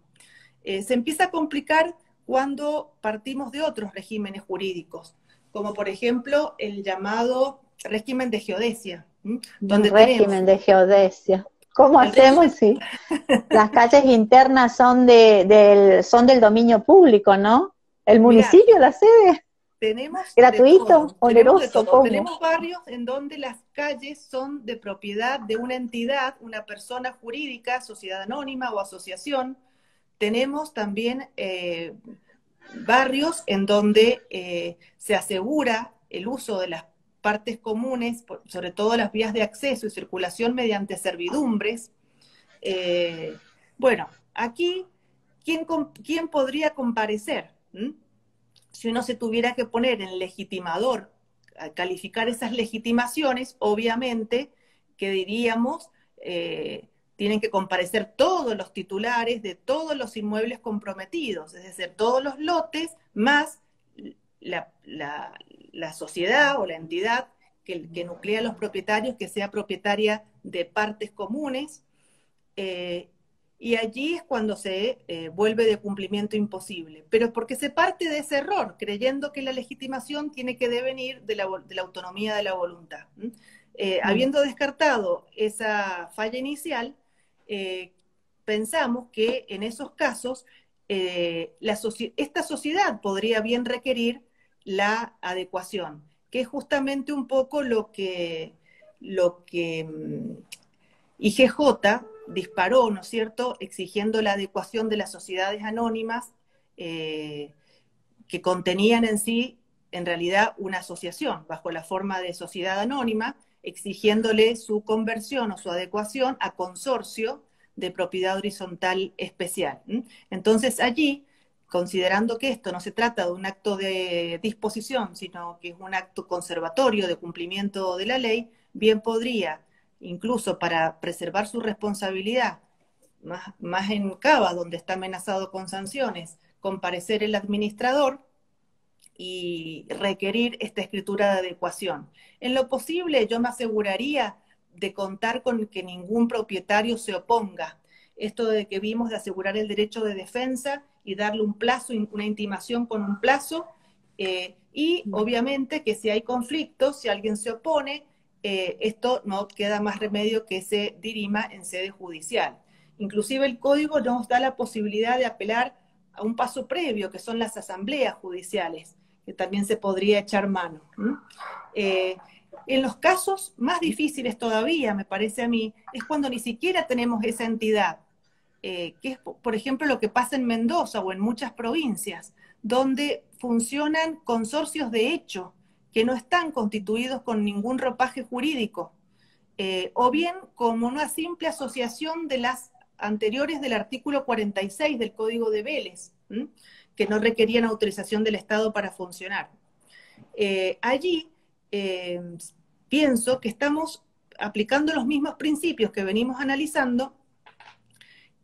Se empieza a complicar cuando partimos de otros regímenes jurídicos, como por ejemplo el llamado régimen de geodesia, donde régimen de geodesia. ¿Cómo hacemos si las calles internas son del dominio público, ¿no? ¿El municipio, mirá, la sede? tenemos ¿Gratuito? ¿Oneroso? ¿Cómo? Tenemos barrios en donde las calles son de propiedad de una entidad, una persona jurídica, sociedad anónima o asociación. Tenemos también barrios en donde se asegura el uso de las partes comunes, sobre todo las vías de acceso y circulación mediante servidumbres. Bueno, aquí, ¿quién podría comparecer? Si uno se tuviera que poner en legitimador, a calificar esas legitimaciones, obviamente que diríamos, tienen que comparecer todos los titulares de todos los inmuebles comprometidos, es decir, todos los lotes, más la sociedad o la entidad que nuclea a los propietarios, que sea propietaria de partes comunes, y allí es cuando se vuelve de cumplimiento imposible. Pero porque se parte de ese error, creyendo que la legitimación tiene que devenir de la autonomía de la voluntad. Habiendo descartado esa falla inicial, pensamos que en esos casos esta sociedad podría bien requerir la adecuación, que es justamente un poco lo que IGJ disparó, ¿no es cierto?, exigiendo la adecuación de las sociedades anónimas que contenían en sí, en realidad, una asociación, bajo la forma de sociedad anónima, exigiéndole su conversión o su adecuación a consorcio de propiedad horizontal especial. Entonces allí, considerando que esto no se trata de un acto de disposición, sino que es un acto conservatorio de cumplimiento de la ley, bien podría, incluso para preservar su responsabilidad, más en Cava, donde está amenazado con sanciones, comparecer el administrador y requerir esta escritura de adecuación. En lo posible, yo me aseguraría de contar con que ningún propietario se oponga. Esto de que vimos de asegurar el derecho de defensa y darle un plazo, una intimación con un plazo, y obviamente que si hay conflictos, si alguien se opone, esto no queda más remedio que se dirima en sede judicial. Inclusive el código nos da la posibilidad de apelar a un paso previo, que son las asambleas judiciales, que también se podría echar mano. En los casos más difíciles todavía, me parece a mí, es cuando ni siquiera tenemos esa entidad, que es, por ejemplo, lo que pasa en Mendoza o en muchas provincias, donde funcionan consorcios de hecho, que no están constituidos con ningún ropaje jurídico, o bien como una simple asociación de las anteriores del artículo 46 del Código de Vélez, que no requerían autorización del Estado para funcionar. Allí pienso que estamos aplicando los mismos principios que venimos analizando.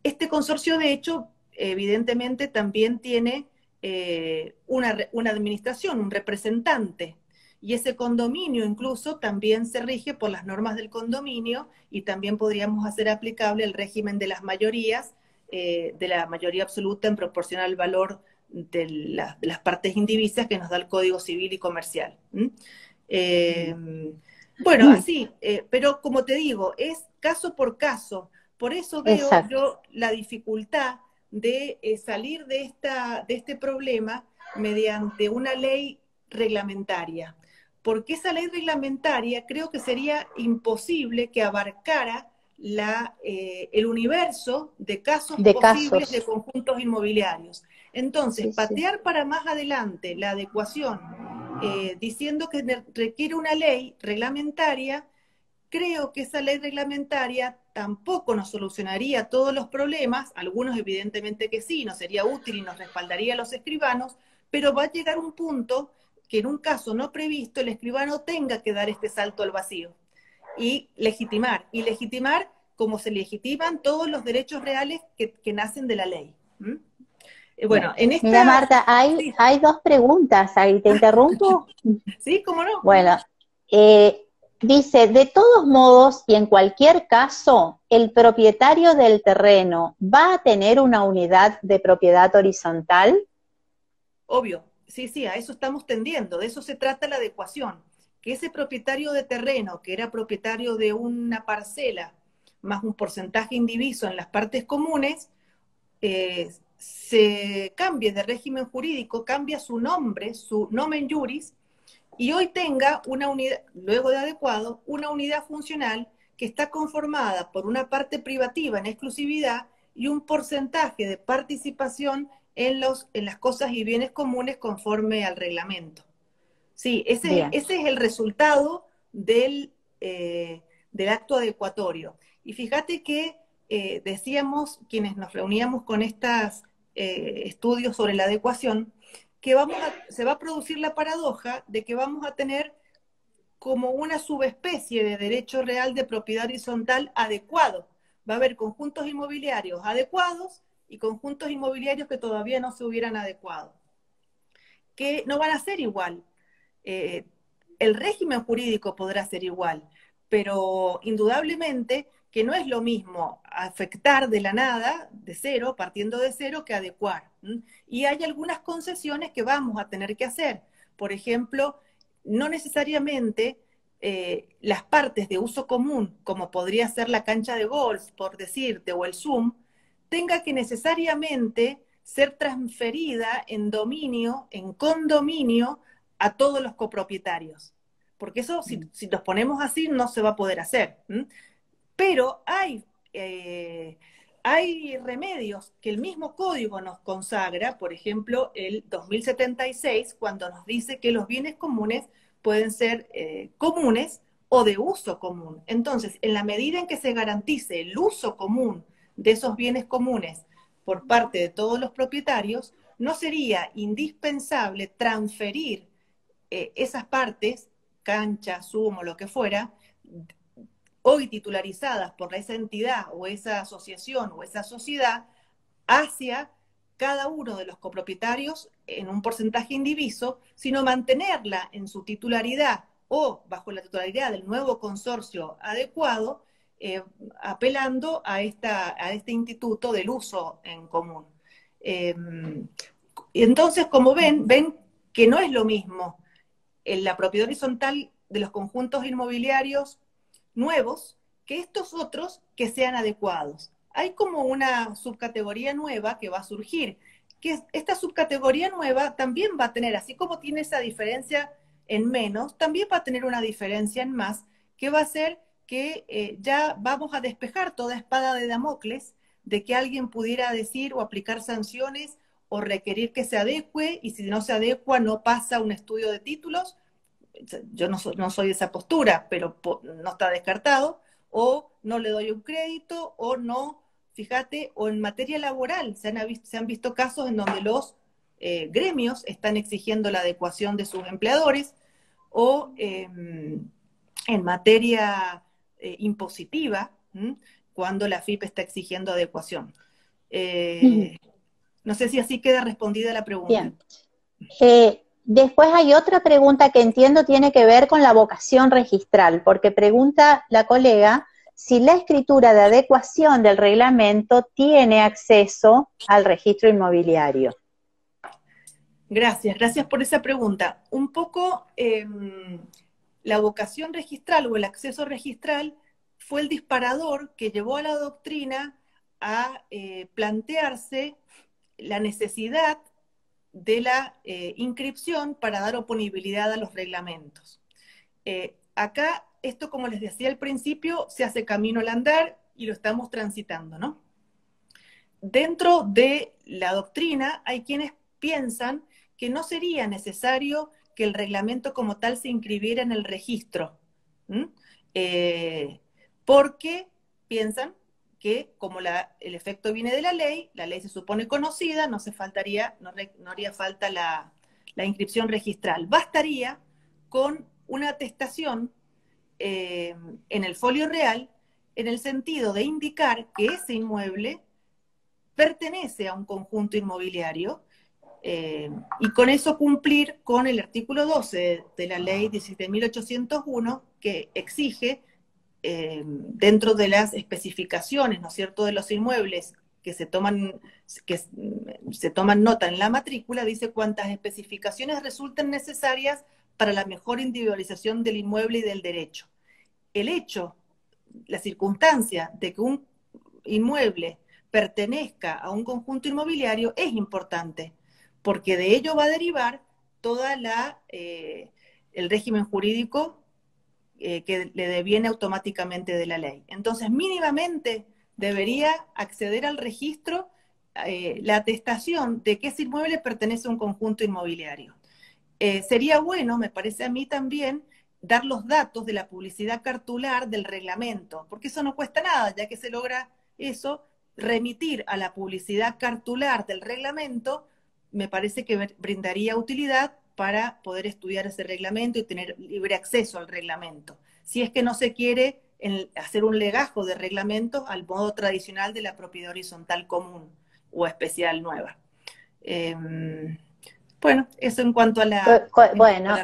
Este consorcio, de hecho, evidentemente también tiene una administración, un representante, y ese condominio incluso también se rige por las normas del condominio y también podríamos hacer aplicable el régimen de las mayorías, de la mayoría absoluta en proporción al valor de las partes indivisas que nos da el Código Civil y Comercial. Bueno, así, pero como te digo, es caso por caso. Por eso veo yo la dificultad de salir de este problema mediante una ley reglamentaria. Porque esa ley reglamentaria creo que sería imposible que abarcara el universo de casos de posibles de casos. conjuntos inmobiliarios. Entonces, Sí, sí. patear para más adelante la adecuación, diciendo que requiere una ley reglamentaria, creo que esa ley reglamentaria tampoco nos solucionaría todos los problemas, algunos evidentemente que sí, nos sería útil y nos respaldaría a los escribanos, pero va a llegar un punto que en un caso no previsto el escribano tenga que dar este salto al vacío y legitimar como se legitiman todos los derechos reales que nacen de la ley. ¿Mm? Bien. Bueno, en Mira, esta... Marta, Sí, hay dos preguntas ahí, ¿te interrumpo? sí, cómo no. Bueno, eh, dice, de todos modos y en cualquier caso, el propietario del terreno va a tener una unidad de propiedad horizontal. Obvio, sí, sí, a eso estamos tendiendo, de eso se trata la adecuación, que ese propietario de terreno, que era propietario de una parcela, más un porcentaje indiviso en las partes comunes, se cambie de régimen jurídico, cambia su nomen juris, y hoy tenga una unidad, luego de adecuado, una unidad funcional que está conformada por una parte privativa en exclusividad y un porcentaje de participación en las cosas y bienes comunes conforme al reglamento. Sí, Bien. ese es el resultado del acto adecuatorio. Y fíjate que decíamos, quienes nos reuníamos con estos estudios sobre la adecuación, que se va a producir la paradoja de que vamos a tener como una subespecie de derecho real de propiedad horizontal adecuado. Va a haber conjuntos inmobiliarios adecuados y conjuntos inmobiliarios que todavía no se hubieran adecuado, que no van a ser igual. Eh, el régimen jurídico podrá ser igual, pero indudablemente que no es lo mismo afectar de la nada, de cero, partiendo de cero, que adecuar. Y hay algunas concesiones que vamos a tener que hacer. Por ejemplo, no necesariamente las partes de uso común, como podría ser la cancha de golf, por decirte, o el Zoom, tenga que necesariamente ser transferida en dominio, en condominio, a todos los copropietarios. Porque eso, si los ponemos así, no se va a poder hacer. Pero hay remedios que el mismo código nos consagra, por ejemplo, el 2076, cuando nos dice que los bienes comunes pueden ser comunes o de uso común. Entonces, en la medida en que se garantice el uso común de esos bienes comunes por parte de todos los propietarios, no sería indispensable transferir esas partes, cancha, sumo, lo que fuera, hoy titularizadas por esa entidad o esa asociación o esa sociedad, hacia cada uno de los copropietarios en un porcentaje indiviso, sino mantenerla en su titularidad o bajo la titularidad del nuevo consorcio adecuado, apelando a este instituto del uso en común. Y entonces, como ven que no es lo mismo en la propiedad horizontal de los conjuntos inmobiliarios nuevos que estos otros que sean adecuados. Hay como una subcategoría nueva que va a surgir, que esta subcategoría nueva también va a tener, así como tiene esa diferencia en menos, también va a tener una diferencia en más, que va a ser que ya vamos a despejar toda espada de Damocles de que alguien pudiera decir o aplicar sanciones o requerir que se adecue, y si no se adecua no pasa un estudio de títulos. Yo no soy de esa postura, pero no está descartado, o no le doy un crédito, o no, fíjate, o en materia laboral, se han visto casos en donde los gremios están exigiendo la adecuación de sus empleadores, o en materia impositiva, cuando la FIP está exigiendo adecuación. No sé si así queda respondida la pregunta. Bien. Después hay otra pregunta que entiendo tiene que ver con la vocación registral, porque pregunta la colega si la escritura de adecuación del reglamento tiene acceso al registro inmobiliario. Gracias por esa pregunta. Un poco la vocación registral o el acceso registral fue el disparador que llevó a la doctrina a plantearse la necesidad de la inscripción para dar oponibilidad a los reglamentos. Acá, esto, como les decía al principio, se hace camino al andar, y lo estamos transitando, ¿no? Dentro de la doctrina hay quienes piensan que no sería necesario que el reglamento como tal se inscribiera en el registro, porque piensan que como el efecto viene de la ley se supone conocida, no haría falta la inscripción registral. Bastaría con una atestación en el folio real en el sentido de indicar que ese inmueble pertenece a un conjunto inmobiliario y con eso cumplir con el artículo 12 de la ley 17.801 que exige dentro de las especificaciones, ¿no es cierto?, de los inmuebles que se toman nota en la matrícula, dice cuántas especificaciones resulten necesarias para la mejor individualización del inmueble y del derecho. El hecho, la circunstancia de que un inmueble pertenezca a un conjunto inmobiliario es importante, porque de ello va a derivar toda el régimen jurídico que le deviene automáticamente de la ley. Entonces, mínimamente debería acceder al registro la atestación de que ese inmueble pertenece a un conjunto inmobiliario. Sería bueno, me parece a mí también, dar los datos de la publicidad cartular del reglamento, porque eso no cuesta nada, ya que se logra eso, remitir a la publicidad cartular del reglamento, me parece que brindaría utilidad para poder estudiar ese reglamento y tener libre acceso al reglamento. Si es que no se quiere hacer un legajo de reglamentos al modo tradicional de la propiedad horizontal común o especial nueva. Bueno, eso en cuanto a la... Bueno,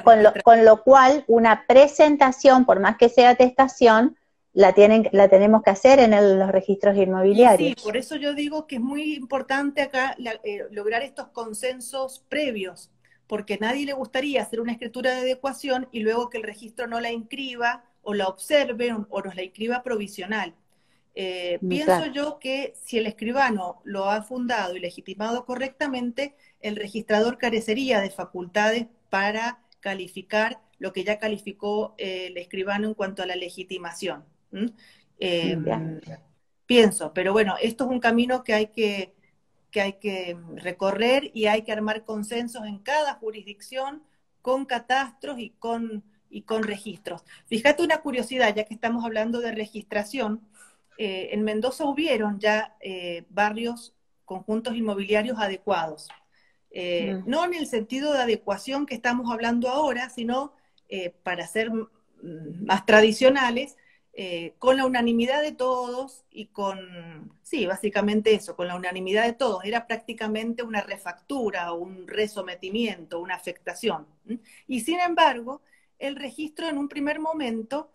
con lo cual una presentación, por más que sea atestación, la tenemos que hacer en los registros inmobiliarios. Sí, por eso yo digo que es muy importante acá lograr estos consensos previos, porque a nadie le gustaría hacer una escritura de adecuación y luego que el registro no la inscriba o la observe o nos la inscriba provisional. Pienso yo que si el escribano lo ha fundado y legitimado correctamente, el registrador carecería de facultades para calificar lo que ya calificó el escribano en cuanto a la legitimación. Pienso, pero bueno, esto es un camino que hay que recorrer y hay que armar consensos en cada jurisdicción con catastros y con registros. Fíjate una curiosidad, ya que estamos hablando de registración, en Mendoza hubieron ya barrios, conjuntos inmobiliarios adecuados. No en el sentido de adecuación que estamos hablando ahora, sino para ser más tradicionales, con la unanimidad de todos y sí, básicamente eso, con la unanimidad de todos. Era prácticamente una refactura, un resometimiento, una afectación. Y sin embargo, el registro en un primer momento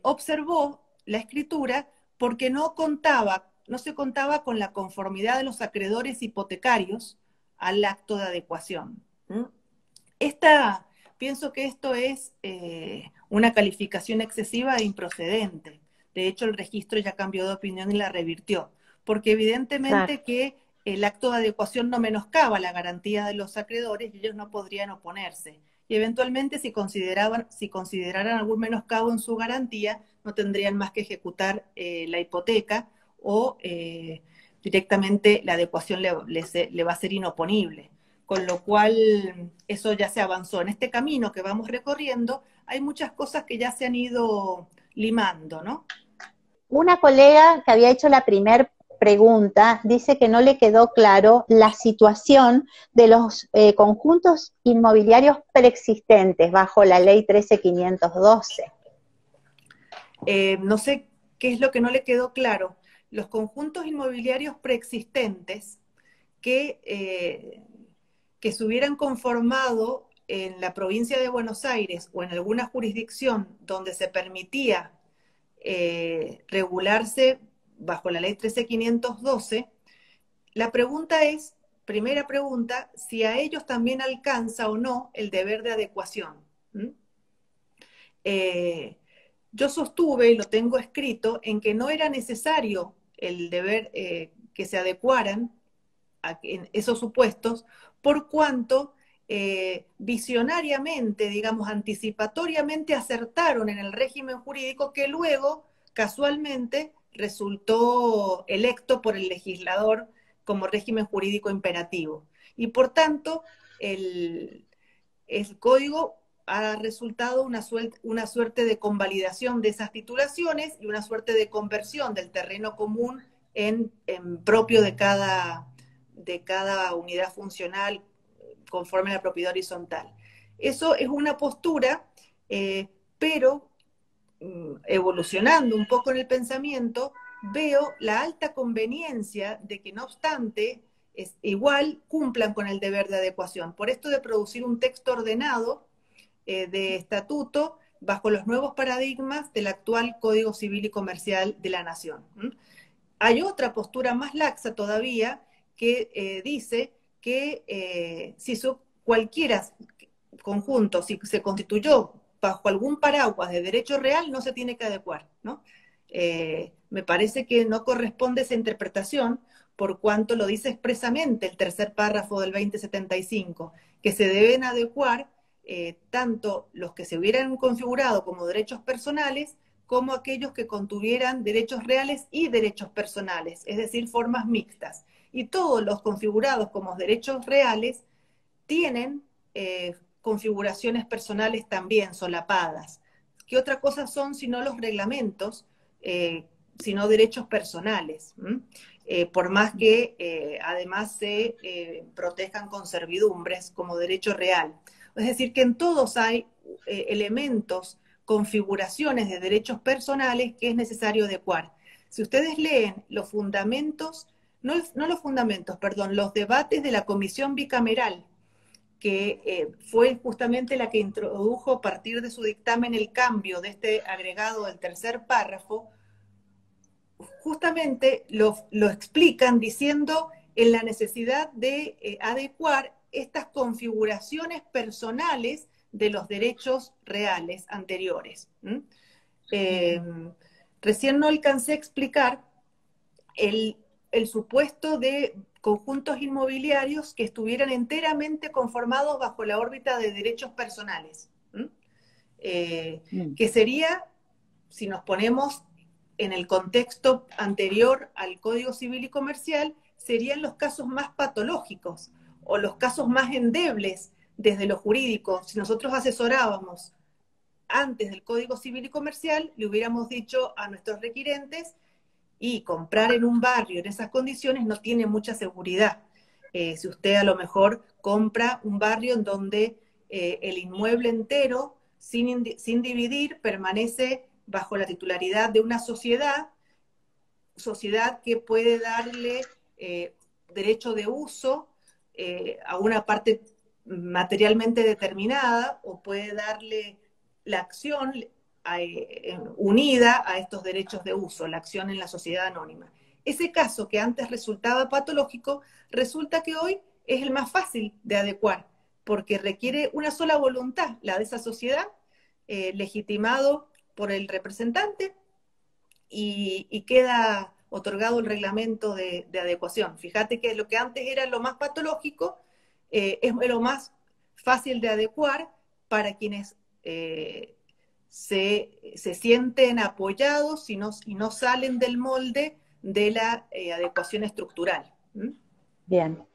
observó la escritura porque no se contaba con la conformidad de los acreedores hipotecarios al acto de adecuación. Pienso que esto es una calificación excesiva e improcedente. De hecho, el registro ya cambió de opinión y la revirtió, porque evidentemente que el acto de adecuación no menoscaba la garantía de los acreedores y ellos no podrían oponerse. Y eventualmente, si consideraran algún menoscabo en su garantía, no tendrían más que ejecutar la hipoteca o directamente la adecuación le va a ser inoponible. Con lo cual, eso ya se avanzó. En este camino que vamos recorriendo, hay muchas cosas que ya se han ido limando, ¿no? Una colega que había hecho la primera pregunta dice que no le quedó claro la situación de los conjuntos inmobiliarios preexistentes bajo la ley 13.512. No sé qué es lo que no le quedó claro. Los conjuntos inmobiliarios preexistentes que se hubieran conformado en la provincia de Buenos Aires o en alguna jurisdicción donde se permitía regularse bajo la ley 13.512, la pregunta es, primera pregunta, si a ellos también alcanza o no el deber de adecuación. Yo sostuve, y lo tengo escrito, en que no era necesario el deber que se adecuaran en esos supuestos, por cuanto visionariamente, digamos, anticipatoriamente acertaron en el régimen jurídico que luego, casualmente, resultó electo por el legislador como régimen jurídico imperativo. Y por tanto, el código ha resultado una suerte de convalidación de esas titulaciones y una suerte de conversión del terreno común en propio de cada unidad funcional conforme a la propiedad horizontal. Eso es una postura, pero evolucionando un poco en el pensamiento, veo la alta conveniencia de que no obstante, igual cumplan con el deber de adecuación. Por esto de producir un texto ordenado de estatuto bajo los nuevos paradigmas del actual Código Civil y Comercial de la Nación. Hay otra postura más laxa todavía que dice que si cualquiera conjunto, si se constituyó bajo algún paraguas de derecho real, no se tiene que adecuar, ¿no? Me parece que no corresponde esa interpretación, por cuanto lo dice expresamente el tercer párrafo del 2075, que se deben adecuar tanto los que se hubieran configurado como derechos personales, como aquellos que contuvieran derechos reales y derechos personales, es decir, formas mixtas. Y todos los configurados como derechos reales tienen configuraciones personales también solapadas. ¿Qué otra cosa son sino los reglamentos, sino derechos personales? Por más que además se protejan con servidumbres como derecho real. Es decir, que en todos hay elementos, configuraciones de derechos personales que es necesario adecuar. Si ustedes leen los fundamentos, no los fundamentos, perdón, los debates de la Comisión Bicameral, que fue justamente la que introdujo a partir de su dictamen el cambio de este agregado del tercer párrafo, justamente lo explican diciendo en la necesidad de adecuar estas configuraciones personales de los derechos reales anteriores. Recién no alcancé a explicar el supuesto de conjuntos inmobiliarios que estuvieran enteramente conformados bajo la órbita de derechos personales. Que sería, si nos ponemos en el contexto anterior al Código Civil y Comercial, serían los casos más patológicos o los casos más endebles desde lo jurídico. Si nosotros asesorábamos antes del Código Civil y Comercial, le hubiéramos dicho a nuestros requirentes, y comprar en un barrio en esas condiciones no tiene mucha seguridad. Si usted a lo mejor compra un barrio en donde el inmueble entero, sin dividir, permanece bajo la titularidad de una sociedad que puede darle derecho de uso a una parte materialmente determinada, o puede darle la acción unida a estos derechos de uso, la acción en la sociedad anónima. Ese caso que antes resultaba patológico, resulta que hoy es el más fácil de adecuar, porque requiere una sola voluntad, la de esa sociedad, legitimado por el representante, y queda otorgado el reglamento de adecuación. Fíjate que lo que antes era lo más patológico es lo más fácil de adecuar para quienes se sienten apoyados y no salen del molde de la adecuación estructural. Bien.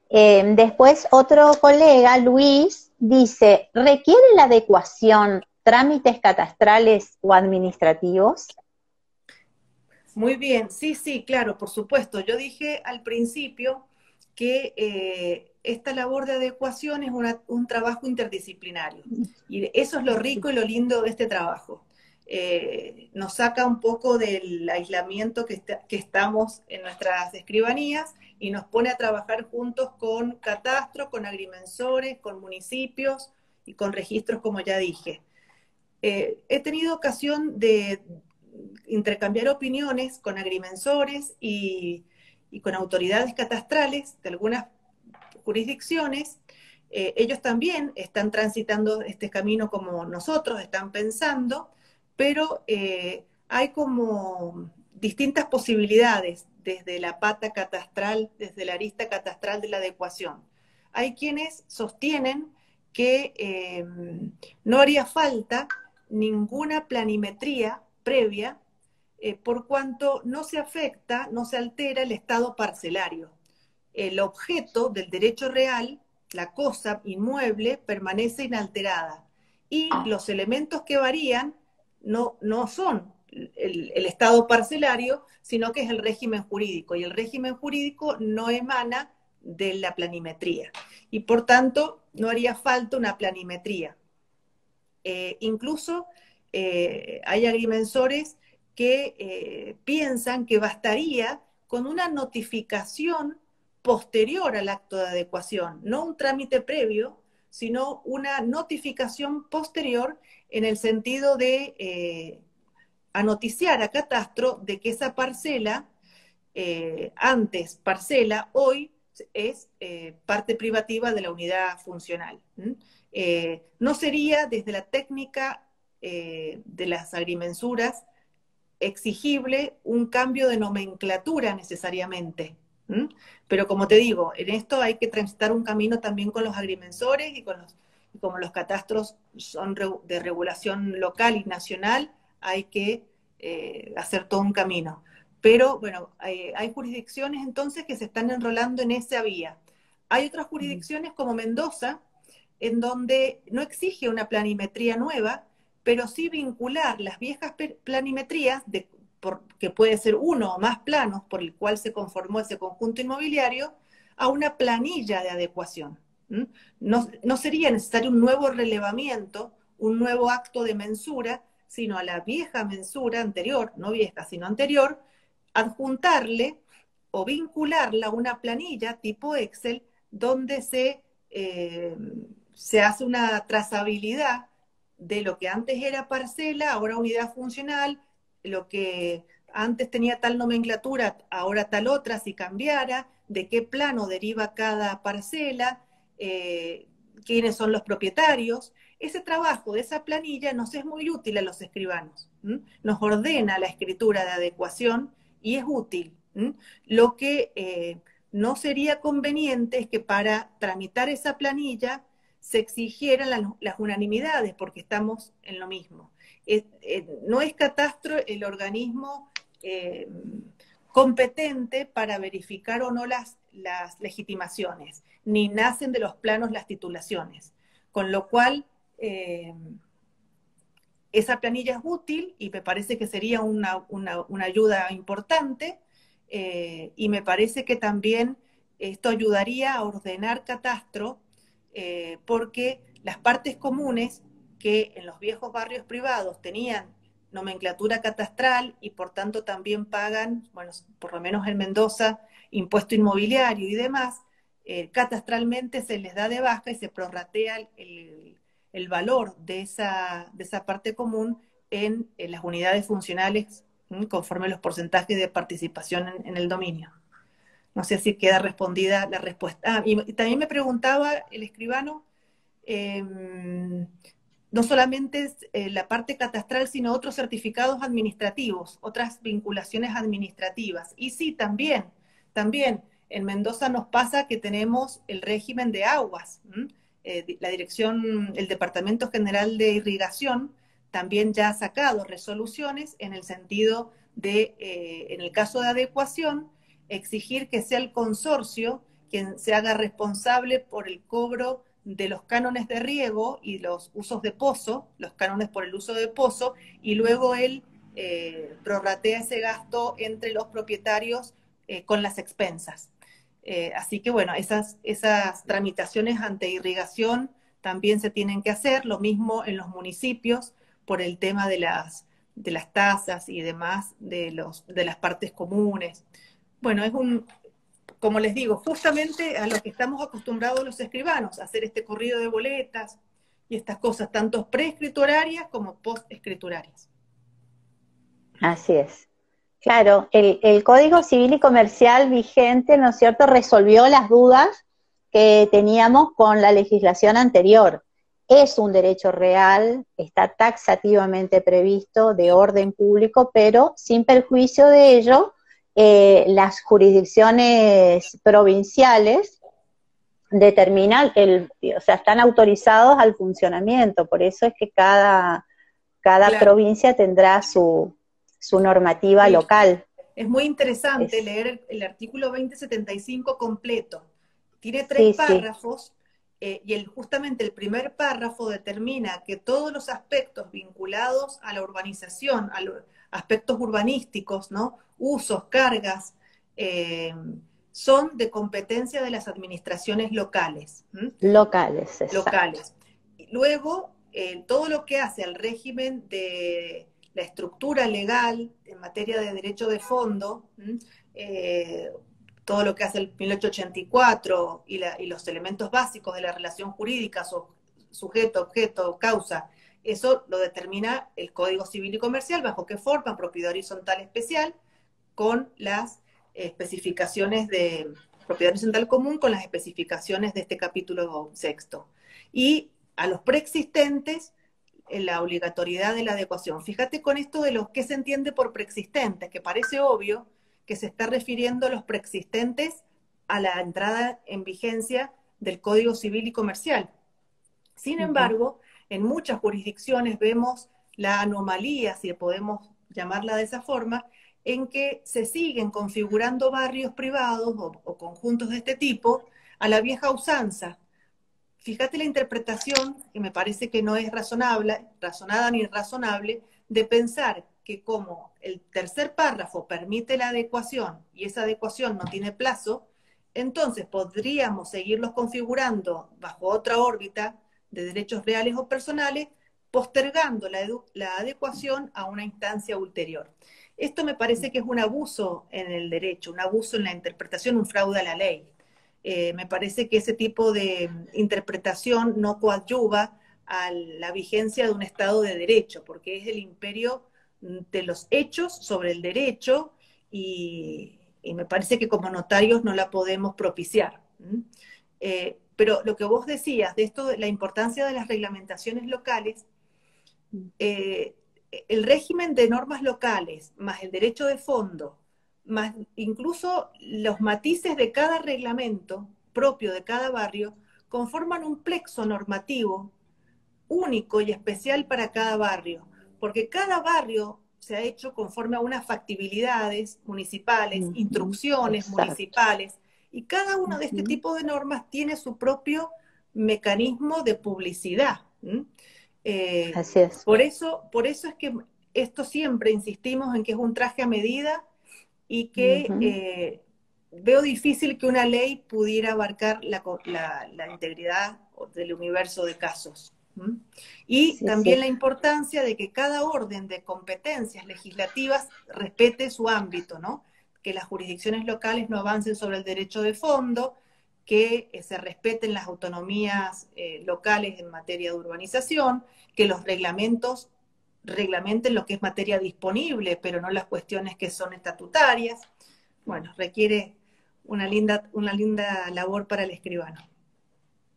Después otro colega, Luis, dice, ¿requiere la adecuación trámites catastrales o administrativos? Muy bien, sí, claro, por supuesto. Yo dije al principio que esta labor de adecuación es un trabajo interdisciplinario. Y eso es lo rico y lo lindo de este trabajo. Nos saca un poco del aislamiento que estamos en nuestras escribanías y nos pone a trabajar juntos con catastro, con agrimensores, con municipios y con registros, como ya dije. He tenido ocasión de intercambiar opiniones con agrimensores y con autoridades catastrales de algunas jurisdicciones. Ellos también están transitando este camino como nosotros, están pensando, pero hay como distintas posibilidades desde la pata catastral, desde la arista catastral de la adecuación. Hay quienes sostienen que no haría falta ninguna planimetría previa por cuanto no se afecta, no se altera el estado parcelario. El objeto del derecho real, la cosa inmueble, permanece inalterada. Y los elementos que varían no son el estado parcelario, sino que es el régimen jurídico. Y el régimen jurídico no emana de la planimetría. Y por tanto, no haría falta una planimetría. Incluso hay agrimensores que piensan que bastaría con una notificación posterior al acto de adecuación, no un trámite previo, sino una notificación posterior en el sentido de anoticiar a Catastro de que esa parcela, antes parcela, hoy es parte privativa de la unidad funcional. No sería desde la técnica de las agrimensuras exigible un cambio de nomenclatura necesariamente. Pero como te digo, en esto hay que transitar un camino también con los agrimensores y como los catastros son de regulación local y nacional, hay que hacer todo un camino. Pero bueno, hay jurisdicciones entonces que se están enrolando en esa vía. Hay otras jurisdicciones como Mendoza, en donde no exige una planimetría nueva, pero sí vincular las viejas planimetrías, que puede ser uno o más planos por el cual se conformó ese conjunto inmobiliario, a una planilla de adecuación. No sería necesario un nuevo relevamiento, un nuevo acto de mensura, sino a la vieja mensura anterior, no vieja, sino anterior, adjuntarle o vincularla a una planilla tipo Excel donde se hace una trazabilidad de lo que antes era parcela, ahora unidad funcional, lo que antes tenía tal nomenclatura, ahora tal otra, si cambiara, de qué plano deriva cada parcela, quiénes son los propietarios. Ese trabajo de esa planilla nos es muy útil a los escribanos. Nos ordena la escritura de adecuación y es útil. Lo que no sería conveniente es que para tramitar esa planilla se exigieran las unanimidades, porque estamos en lo mismo. No es Catastro el organismo competente para verificar o no las legitimaciones, ni nacen de los planos las titulaciones, con lo cual esa planilla es útil y me parece que sería una ayuda importante, y me parece que también esto ayudaría a ordenar Catastro, porque las partes comunes que en los viejos barrios privados tenían nomenclatura catastral y por tanto también pagan, bueno, por lo menos en Mendoza, impuesto inmobiliario y demás, catastralmente se les da de baja y se prorratea el valor de esa parte común en las unidades funcionales, conforme los porcentajes de participación en el dominio. No sé si queda respondida la respuesta. Y también me preguntaba el escribano, no solamente la parte catastral, sino otros certificados administrativos, otras vinculaciones administrativas. Y sí, también, en Mendoza nos pasa que tenemos el régimen de aguas. La dirección, el Departamento General de Irrigación también ya ha sacado resoluciones en el sentido de, en el caso de adecuación, exigir que sea el consorcio quien se haga responsable por el cobro de los cánones de riego y los usos de pozo, los cánones por el uso de pozo, y luego él prorratea ese gasto entre los propietarios con las expensas. Así que bueno, esas tramitaciones ante irrigación también se tienen que hacer, lo mismo en los municipios por el tema de las tasas y demás de las partes comunes. Bueno, como les digo, justamente a lo que estamos acostumbrados los escribanos, a hacer este corrido de boletas y estas cosas, tanto preescriturarias como postescriturarias. Así es. Claro, el Código Civil y Comercial vigente, ¿no es cierto?, resolvió las dudas que teníamos con la legislación anterior. Es un derecho real, está taxativamente previsto de orden público, pero sin perjuicio de ello, las jurisdicciones provinciales determinan, o sea, están autorizados al funcionamiento, por eso es que cada Claro. provincia tendrá su su normativa Sí. local. Es muy interesante leer el artículo 2075 completo. Tiene 3 Sí, sí. párrafos y justamente el primer párrafo determina que todos los aspectos vinculados a la urbanización, a los aspectos urbanísticos, ¿no? Usos, cargas, son de competencia de las administraciones locales. Locales, exacto. Locales. Luego, todo lo que hace al régimen de la estructura legal en materia de derecho de fondo, todo lo que hace el 1884 y los elementos básicos de la relación jurídica, sujeto, objeto, causa, eso lo determina el Código Civil y Comercial, bajo qué forma, propiedad horizontal especial, con las especificaciones de propiedad horizontal común, con las especificaciones de este capítulo sexto. Y a los preexistentes, la obligatoriedad de la adecuación. Fíjate con esto de lo que se entiende por preexistentes, que parece obvio que se está refiriendo a los preexistentes a la entrada en vigencia del Código Civil y Comercial. Sin embargo, en muchas jurisdicciones vemos la anomalía, si podemos llamarla de esa forma, en que se siguen configurando barrios privados o conjuntos de este tipo a la vieja usanza. Fíjate la interpretación, que me parece que no es razonada ni razonable, de pensar que como el tercer párrafo permite la adecuación y esa adecuación no tiene plazo, entonces podríamos seguirlos configurando bajo otra órbita de derechos reales o personales, postergando la adecuación a una instancia ulterior. Esto me parece que es un abuso en el derecho, un abuso en la interpretación, un fraude a la ley. Me parece que ese tipo de interpretación no coadyuva a la vigencia de un Estado de Derecho, porque es el imperio de los hechos sobre el derecho y me parece que como notarios no la podemos propiciar. Pero lo que vos decías de esto, la importancia de las reglamentaciones locales, el régimen de normas locales, más el derecho de fondo, más incluso los matices de cada reglamento propio de cada barrio, conforman un plexo normativo único y especial para cada barrio, porque cada barrio se ha hecho conforme a unas factibilidades municipales, instrucciones Exacto. municipales, y cada uno de este tipo de normas tiene su propio mecanismo de publicidad. Así es. Por eso es que esto siempre insistimos en que es un traje a medida y que veo difícil que una ley pudiera abarcar la integridad del universo de casos. Y Sí, también sí. la importancia de que cada orden de competencias legislativas respete su ámbito, ¿no? Que las jurisdicciones locales no avancen sobre el derecho de fondo, que se respeten las autonomías locales en materia de urbanización, que los reglamentos reglamenten lo que es materia disponible, pero no las cuestiones que son estatutarias. Bueno, requiere una linda labor para el escribano.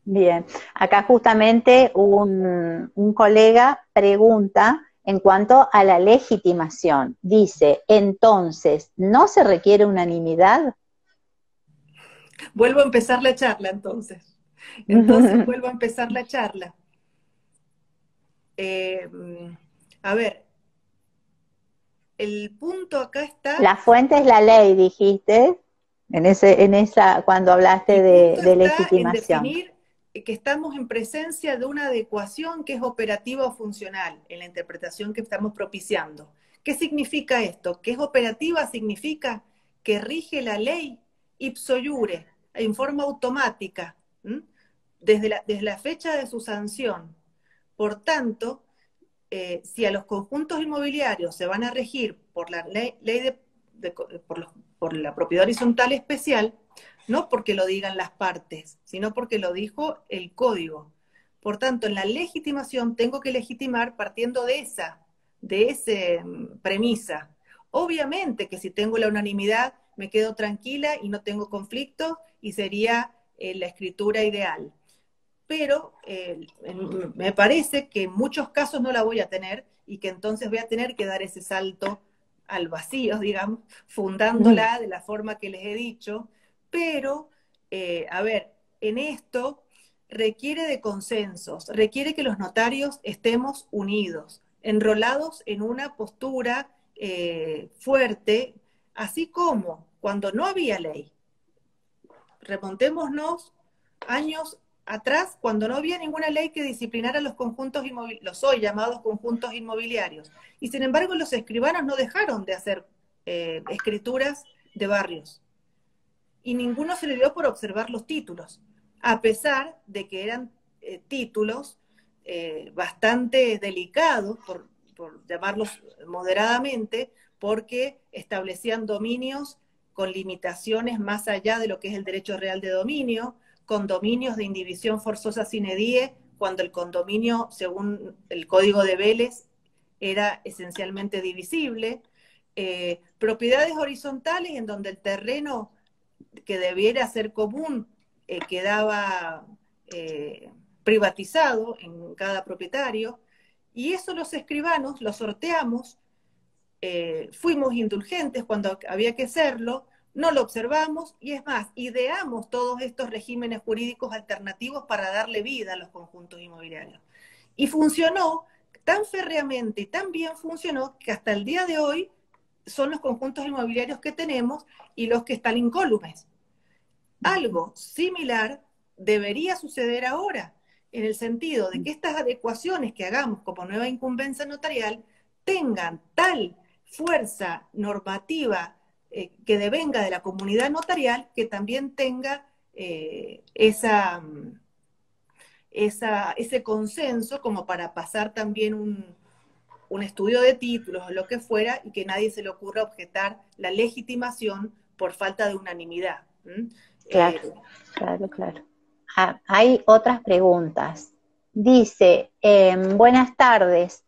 Bien, acá justamente un colega pregunta en cuanto a la legitimación. Dice, entonces, ¿no se requiere unanimidad? Vuelvo a empezar la charla entonces. Entonces vuelvo a empezar la charla. A ver, el punto acá está. La fuente es la ley, dijiste, cuando hablaste El punto de está en legitimación. definir que estamos en presencia de una adecuación que es operativa o funcional en la interpretación que estamos propiciando. ¿Qué significa esto? Que es operativa significa que rige la ley ipso iure, en forma automática, desde la fecha de su sanción. Por tanto, si a los conjuntos inmobiliarios se van a regir por la ley por la propiedad horizontal especial, no porque lo digan las partes, sino porque lo dijo el código. Por tanto, en la legitimación tengo que legitimar partiendo de esa premisa. Obviamente que si tengo la unanimidad me quedo tranquila y no tengo conflicto y sería la escritura ideal. Pero me parece que en muchos casos no la voy a tener y que entonces voy a tener que dar ese salto al vacío, digamos, fundándola de la forma que les he dicho, pero, a ver, en esto requiere de consensos, requiere que los notarios estemos unidos, enrolados en una postura fuerte, así como cuando no había ley. Remontémonos años atrás, cuando no había ninguna ley que disciplinara los conjuntos inmobiliarios, los hoy llamados conjuntos inmobiliarios. Y sin embargo, los escribanos no dejaron de hacer escrituras de barrios. Y ninguno se le dio por observar los títulos, a pesar de que eran títulos bastante delicados, por llamarlos moderadamente, porque establecían dominios con limitaciones más allá de lo que es el derecho real de dominio, condominios de indivisión forzosa sine die, cuando el condominio, según el Código de Vélez, era esencialmente divisible, propiedades horizontales en donde el terreno que debiera ser común quedaba privatizado en cada propietario, y eso los escribanos lo sorteamos, fuimos indulgentes cuando había que serlo, no lo observamos, y es más, ideamos todos estos regímenes jurídicos alternativos para darle vida a los conjuntos inmobiliarios. Y funcionó tan férreamente y tan bien funcionó que hasta el día de hoy son los conjuntos inmobiliarios que tenemos y los que están incólumes. Algo similar debería suceder ahora, en el sentido de que estas adecuaciones que hagamos como nueva incumbencia notarial tengan tal fuerza normativa que devenga de la comunidad notarial, que también tenga ese consenso como para pasar también un estudio de títulos o lo que fuera, y que nadie se le ocurra objetar la legitimación por falta de unanimidad. Claro, claro. Hay otras preguntas. Dice, buenas tardes.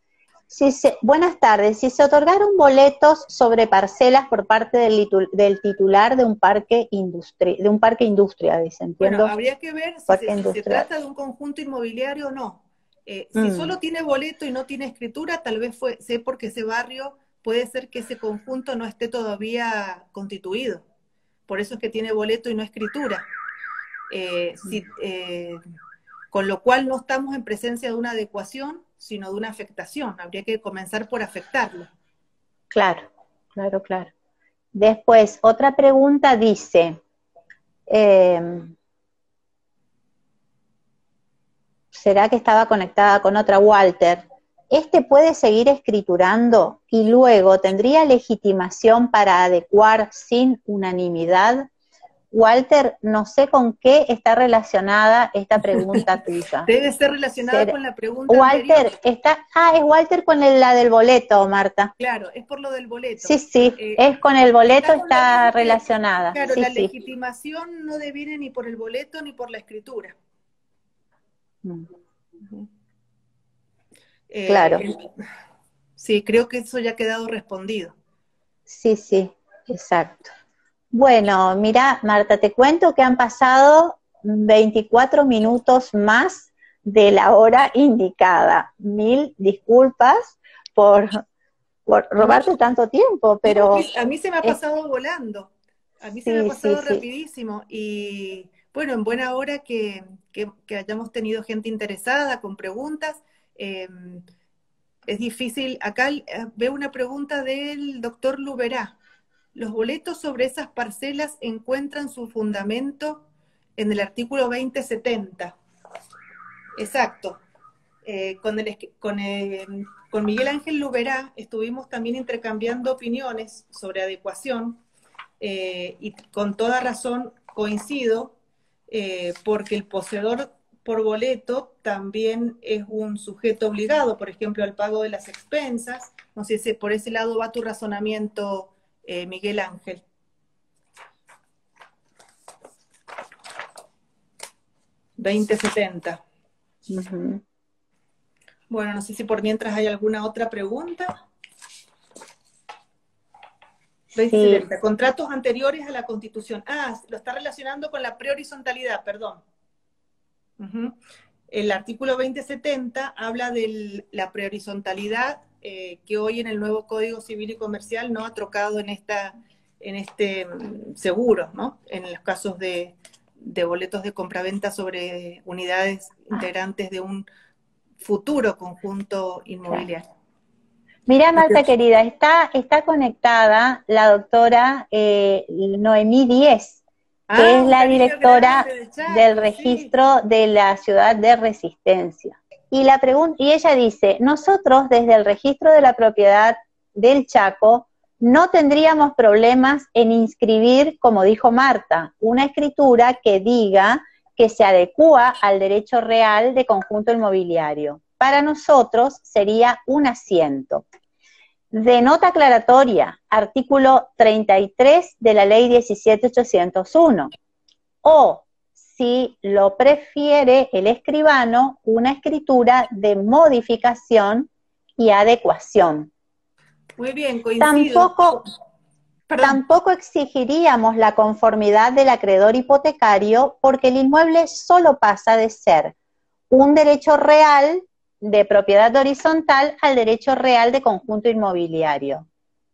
Buenas tardes. Si se otorgaron boletos sobre parcelas por parte del titular de un parque industria, dice, entiendo. Bueno, habría que ver si se trata de un conjunto inmobiliario o no. Si solo tiene boleto y no tiene escritura, tal vez sé porque ese barrio puede ser que ese conjunto no esté todavía constituido. Por eso es que tiene boleto y no escritura. Con lo cual no estamos en presencia de una adecuación, sino de una afectación. Habría que comenzar por afectarlo. Claro. Después, otra pregunta dice, ¿será que estaba conectada con otra? Walter, ¿este puede seguir escriturando y luego tendría legitimación para adecuar sin unanimidad? Walter, no sé con qué está relacionada esta pregunta tuya. Debe ser relacionada con la pregunta Walter, anterior. Es Walter con la del boleto, Marta. Claro, es por lo del boleto. Sí, es con el boleto, está relacionada. Claro, sí, la legitimación no deviene ni por el boleto ni por la escritura. Claro. Sí, creo que eso ya ha quedado respondido. Sí, exacto. Bueno, mira, Marta, te cuento que han pasado 24 minutos más de la hora indicada. Mil disculpas por robarte tanto tiempo, pero... A mí se me ha pasado volando. A mí se me ha pasado rapidísimo. Y bueno, en buena hora que hayamos tenido gente interesada con preguntas. Es difícil. Acá veo una pregunta del doctor Luberá. ¿Los boletos sobre esas parcelas encuentran su fundamento en el artículo 2070? Exacto. Con Miguel Ángel Luberá estuvimos también intercambiando opiniones sobre adecuación, y con toda razón coincido, porque el poseedor por boleto también es un sujeto obligado, por ejemplo, al pago de las expensas. No sé si por ese lado va tu razonamiento, Miguel Ángel. $20.70. Bueno, no sé si por mientras hay alguna otra pregunta. Sí. Contratos anteriores a la Constitución. Lo está relacionando con la prehorizontalidad, perdón. El artículo 2070 habla de la prehorizontalidad que hoy en el nuevo Código Civil y Comercial no ha trocado en este seguro, ¿no? En los casos de boletos de compraventa sobre unidades integrantes de un futuro conjunto inmobiliario. Mira, Marta querida, está conectada la doctora Noemí Díez, que es Un la cariño directora grande de del Chaco, sí. registro de la ciudad de Resistencia. Y ella dice, nosotros desde el registro de la propiedad del Chaco no tendríamos problemas en inscribir, como dijo Marta, una escritura que diga que se adecúa al derecho real de conjunto inmobiliario. Para nosotros sería un asiento. De nota aclaratoria, artículo 33 de la ley 17.801. O, si lo prefiere el escribano, una escritura de modificación y adecuación. Muy bien, coincido. Tampoco, Perdón. tampoco exigiríamos la conformidad del acreedor hipotecario porque el inmueble solo pasa de ser un derecho real de propiedad horizontal al derecho real de conjunto inmobiliario.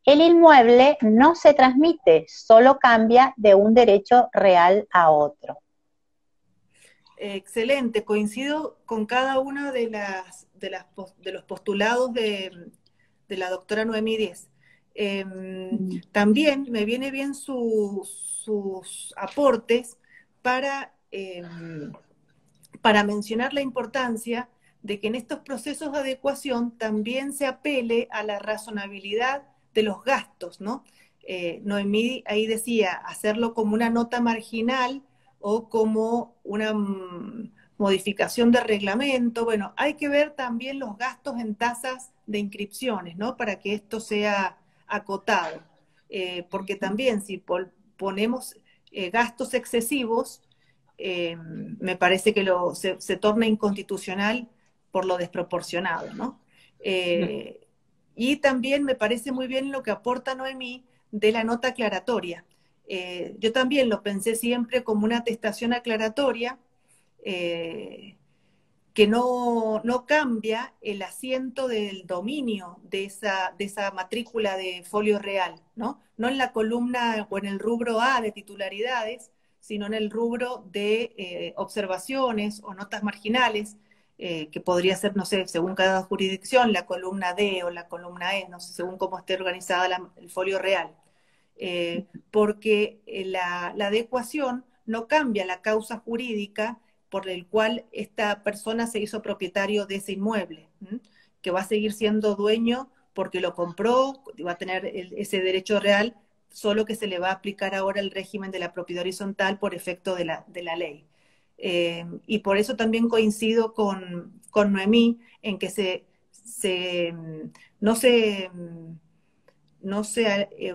El inmueble no se transmite, solo cambia de un derecho real a otro. Excelente, coincido con cada uno de los postulados de la doctora Noemí Díez. También me viene bien sus aportes para, para mencionar la importancia de que en estos procesos de adecuación también se apele a la razonabilidad de los gastos, ¿no? Noemí ahí decía, hacerlo como una nota marginal o como una modificación de reglamento. Bueno, hay que ver también los gastos en tasas de inscripciones, ¿no? Para que esto sea acotado. Porque también si ponemos gastos excesivos, me parece que se torna inconstitucional por lo desproporcionado, ¿no? Y también me parece muy bien lo que aporta Noemí de la nota aclaratoria. Yo también lo pensé siempre como una atestación aclaratoria que no cambia el asiento del dominio de esa matrícula de folio real, ¿no? No en la columna o en el rubro A de titularidades, sino en el rubro de observaciones o notas marginales, que podría ser, no sé, según cada jurisdicción, la columna D o la columna E, no sé, según cómo esté organizada el folio real. Porque la adecuación no cambia la causa jurídica por el cual esta persona se hizo propietario de ese inmueble, que va a seguir siendo dueño porque lo compró, va a tener ese derecho real, solo que se le va a aplicar ahora el régimen de la propiedad horizontal por efecto de la ley. Y por eso también coincido con Noemí en que no se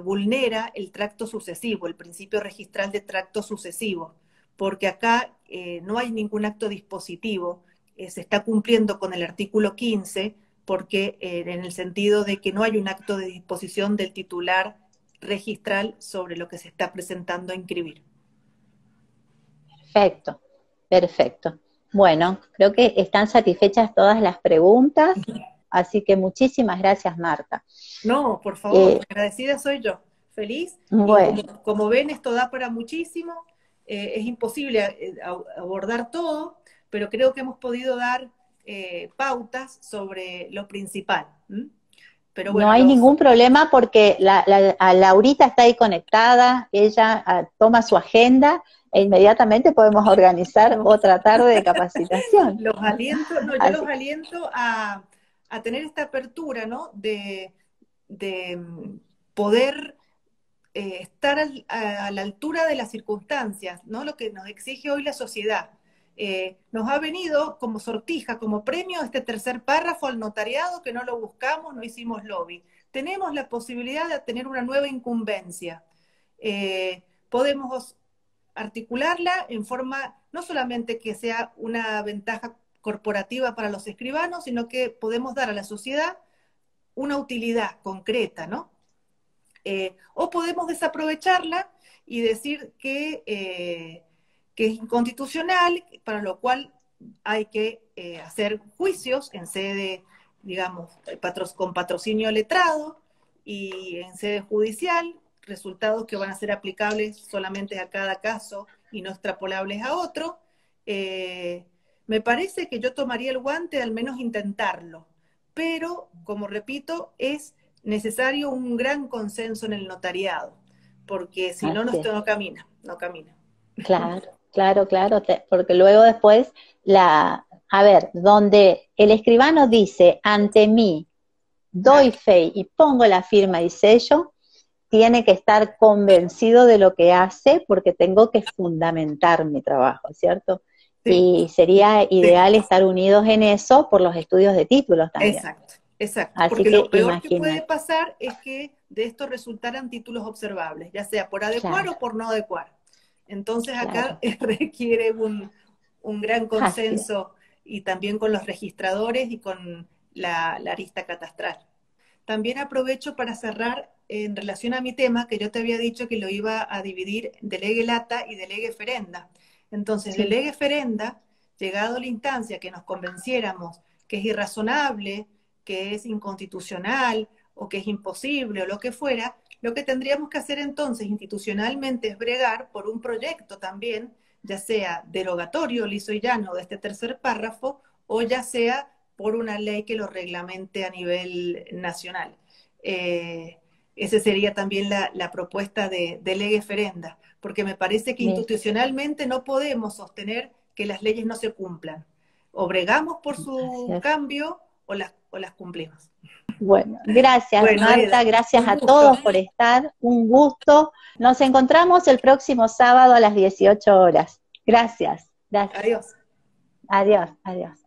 vulnera el tracto sucesivo, el principio registral de tracto sucesivo, porque acá no hay ningún acto dispositivo, se está cumpliendo con el artículo 15, porque en el sentido de que no hay un acto de disposición del titular registral sobre lo que se está presentando a inscribir. Perfecto, perfecto. Bueno, creo que están satisfechas todas las preguntas, así que muchísimas gracias, Marta. No, por favor, agradecida soy yo, feliz. Bueno. Y como ven, esto da para muchísimo, es imposible abordar todo, pero creo que hemos podido dar pautas sobre lo principal. Pero No bueno, hay ningún problema porque a Laurita está ahí conectada, ella toma su agenda e inmediatamente podemos organizar otra tarde de capacitación. Los aliento, no, yo los aliento a tener esta apertura, ¿no? De poder estar a la altura de las circunstancias, ¿no? Lo que nos exige hoy la sociedad. Nos ha venido como sortija, como premio este tercer párrafo al notariado, que no lo buscamos, no hicimos lobby. Tenemos la posibilidad de tener una nueva incumbencia. Podemos articularla en forma, no solamente que sea una ventaja corporativa para los escribanos, sino que podemos dar a la sociedad una utilidad concreta, ¿no? O podemos desaprovecharla y decir que es inconstitucional, para lo cual hay que hacer juicios en sede, digamos, con patrocinio letrado y en sede judicial, resultados que van a ser aplicables solamente a cada caso y no extrapolables a otro. Me parece que yo tomaría el guante de al menos intentarlo, pero, como repito, es necesario un gran consenso en el notariado, porque si no, Así es. no camina, no camina. Claro, claro, claro, porque luego después, a ver, donde el escribano dice, ante mí, doy Claro, fe y pongo la firma y sello, tiene que estar convencido de lo que hace porque tengo que fundamentar mi trabajo, ¿cierto? sí, Y sería sí. ideal estar unidos en eso por los estudios de títulos también. Exacto, exacto. Así Porque que lo peor que puede imagínate, pasar es que de esto resultaran títulos observables, ya sea por adecuar o claro, por no adecuar. Entonces acá claro, requiere un gran así es. consenso y también con los registradores y con la arista catastral. También aprovecho para cerrar en relación a mi tema, que yo te había dicho que lo iba a dividir de lege lata y de lege ferenda. Entonces, de Sí, lege ferenda, llegado la instancia que nos convenciéramos que es irrazonable, que es inconstitucional o que es imposible o lo que fuera, lo que tendríamos que hacer entonces institucionalmente es bregar por un proyecto también, ya sea derogatorio, liso y llano de este tercer párrafo, o ya sea por una ley que lo reglamente a nivel nacional. Eh, esa sería también la propuesta de lege ferenda, porque me parece que mira, institucionalmente no podemos sostener que las leyes no se cumplan. O bregamos por así su es. cambio o las cumplimos. Bueno, gracias Bueno, Marta, Eda, gracias un a gusto. todos por estar, un gusto. Nos encontramos el próximo sábado a las 18 horas. Gracias, gracias. Adiós. Adiós, adiós.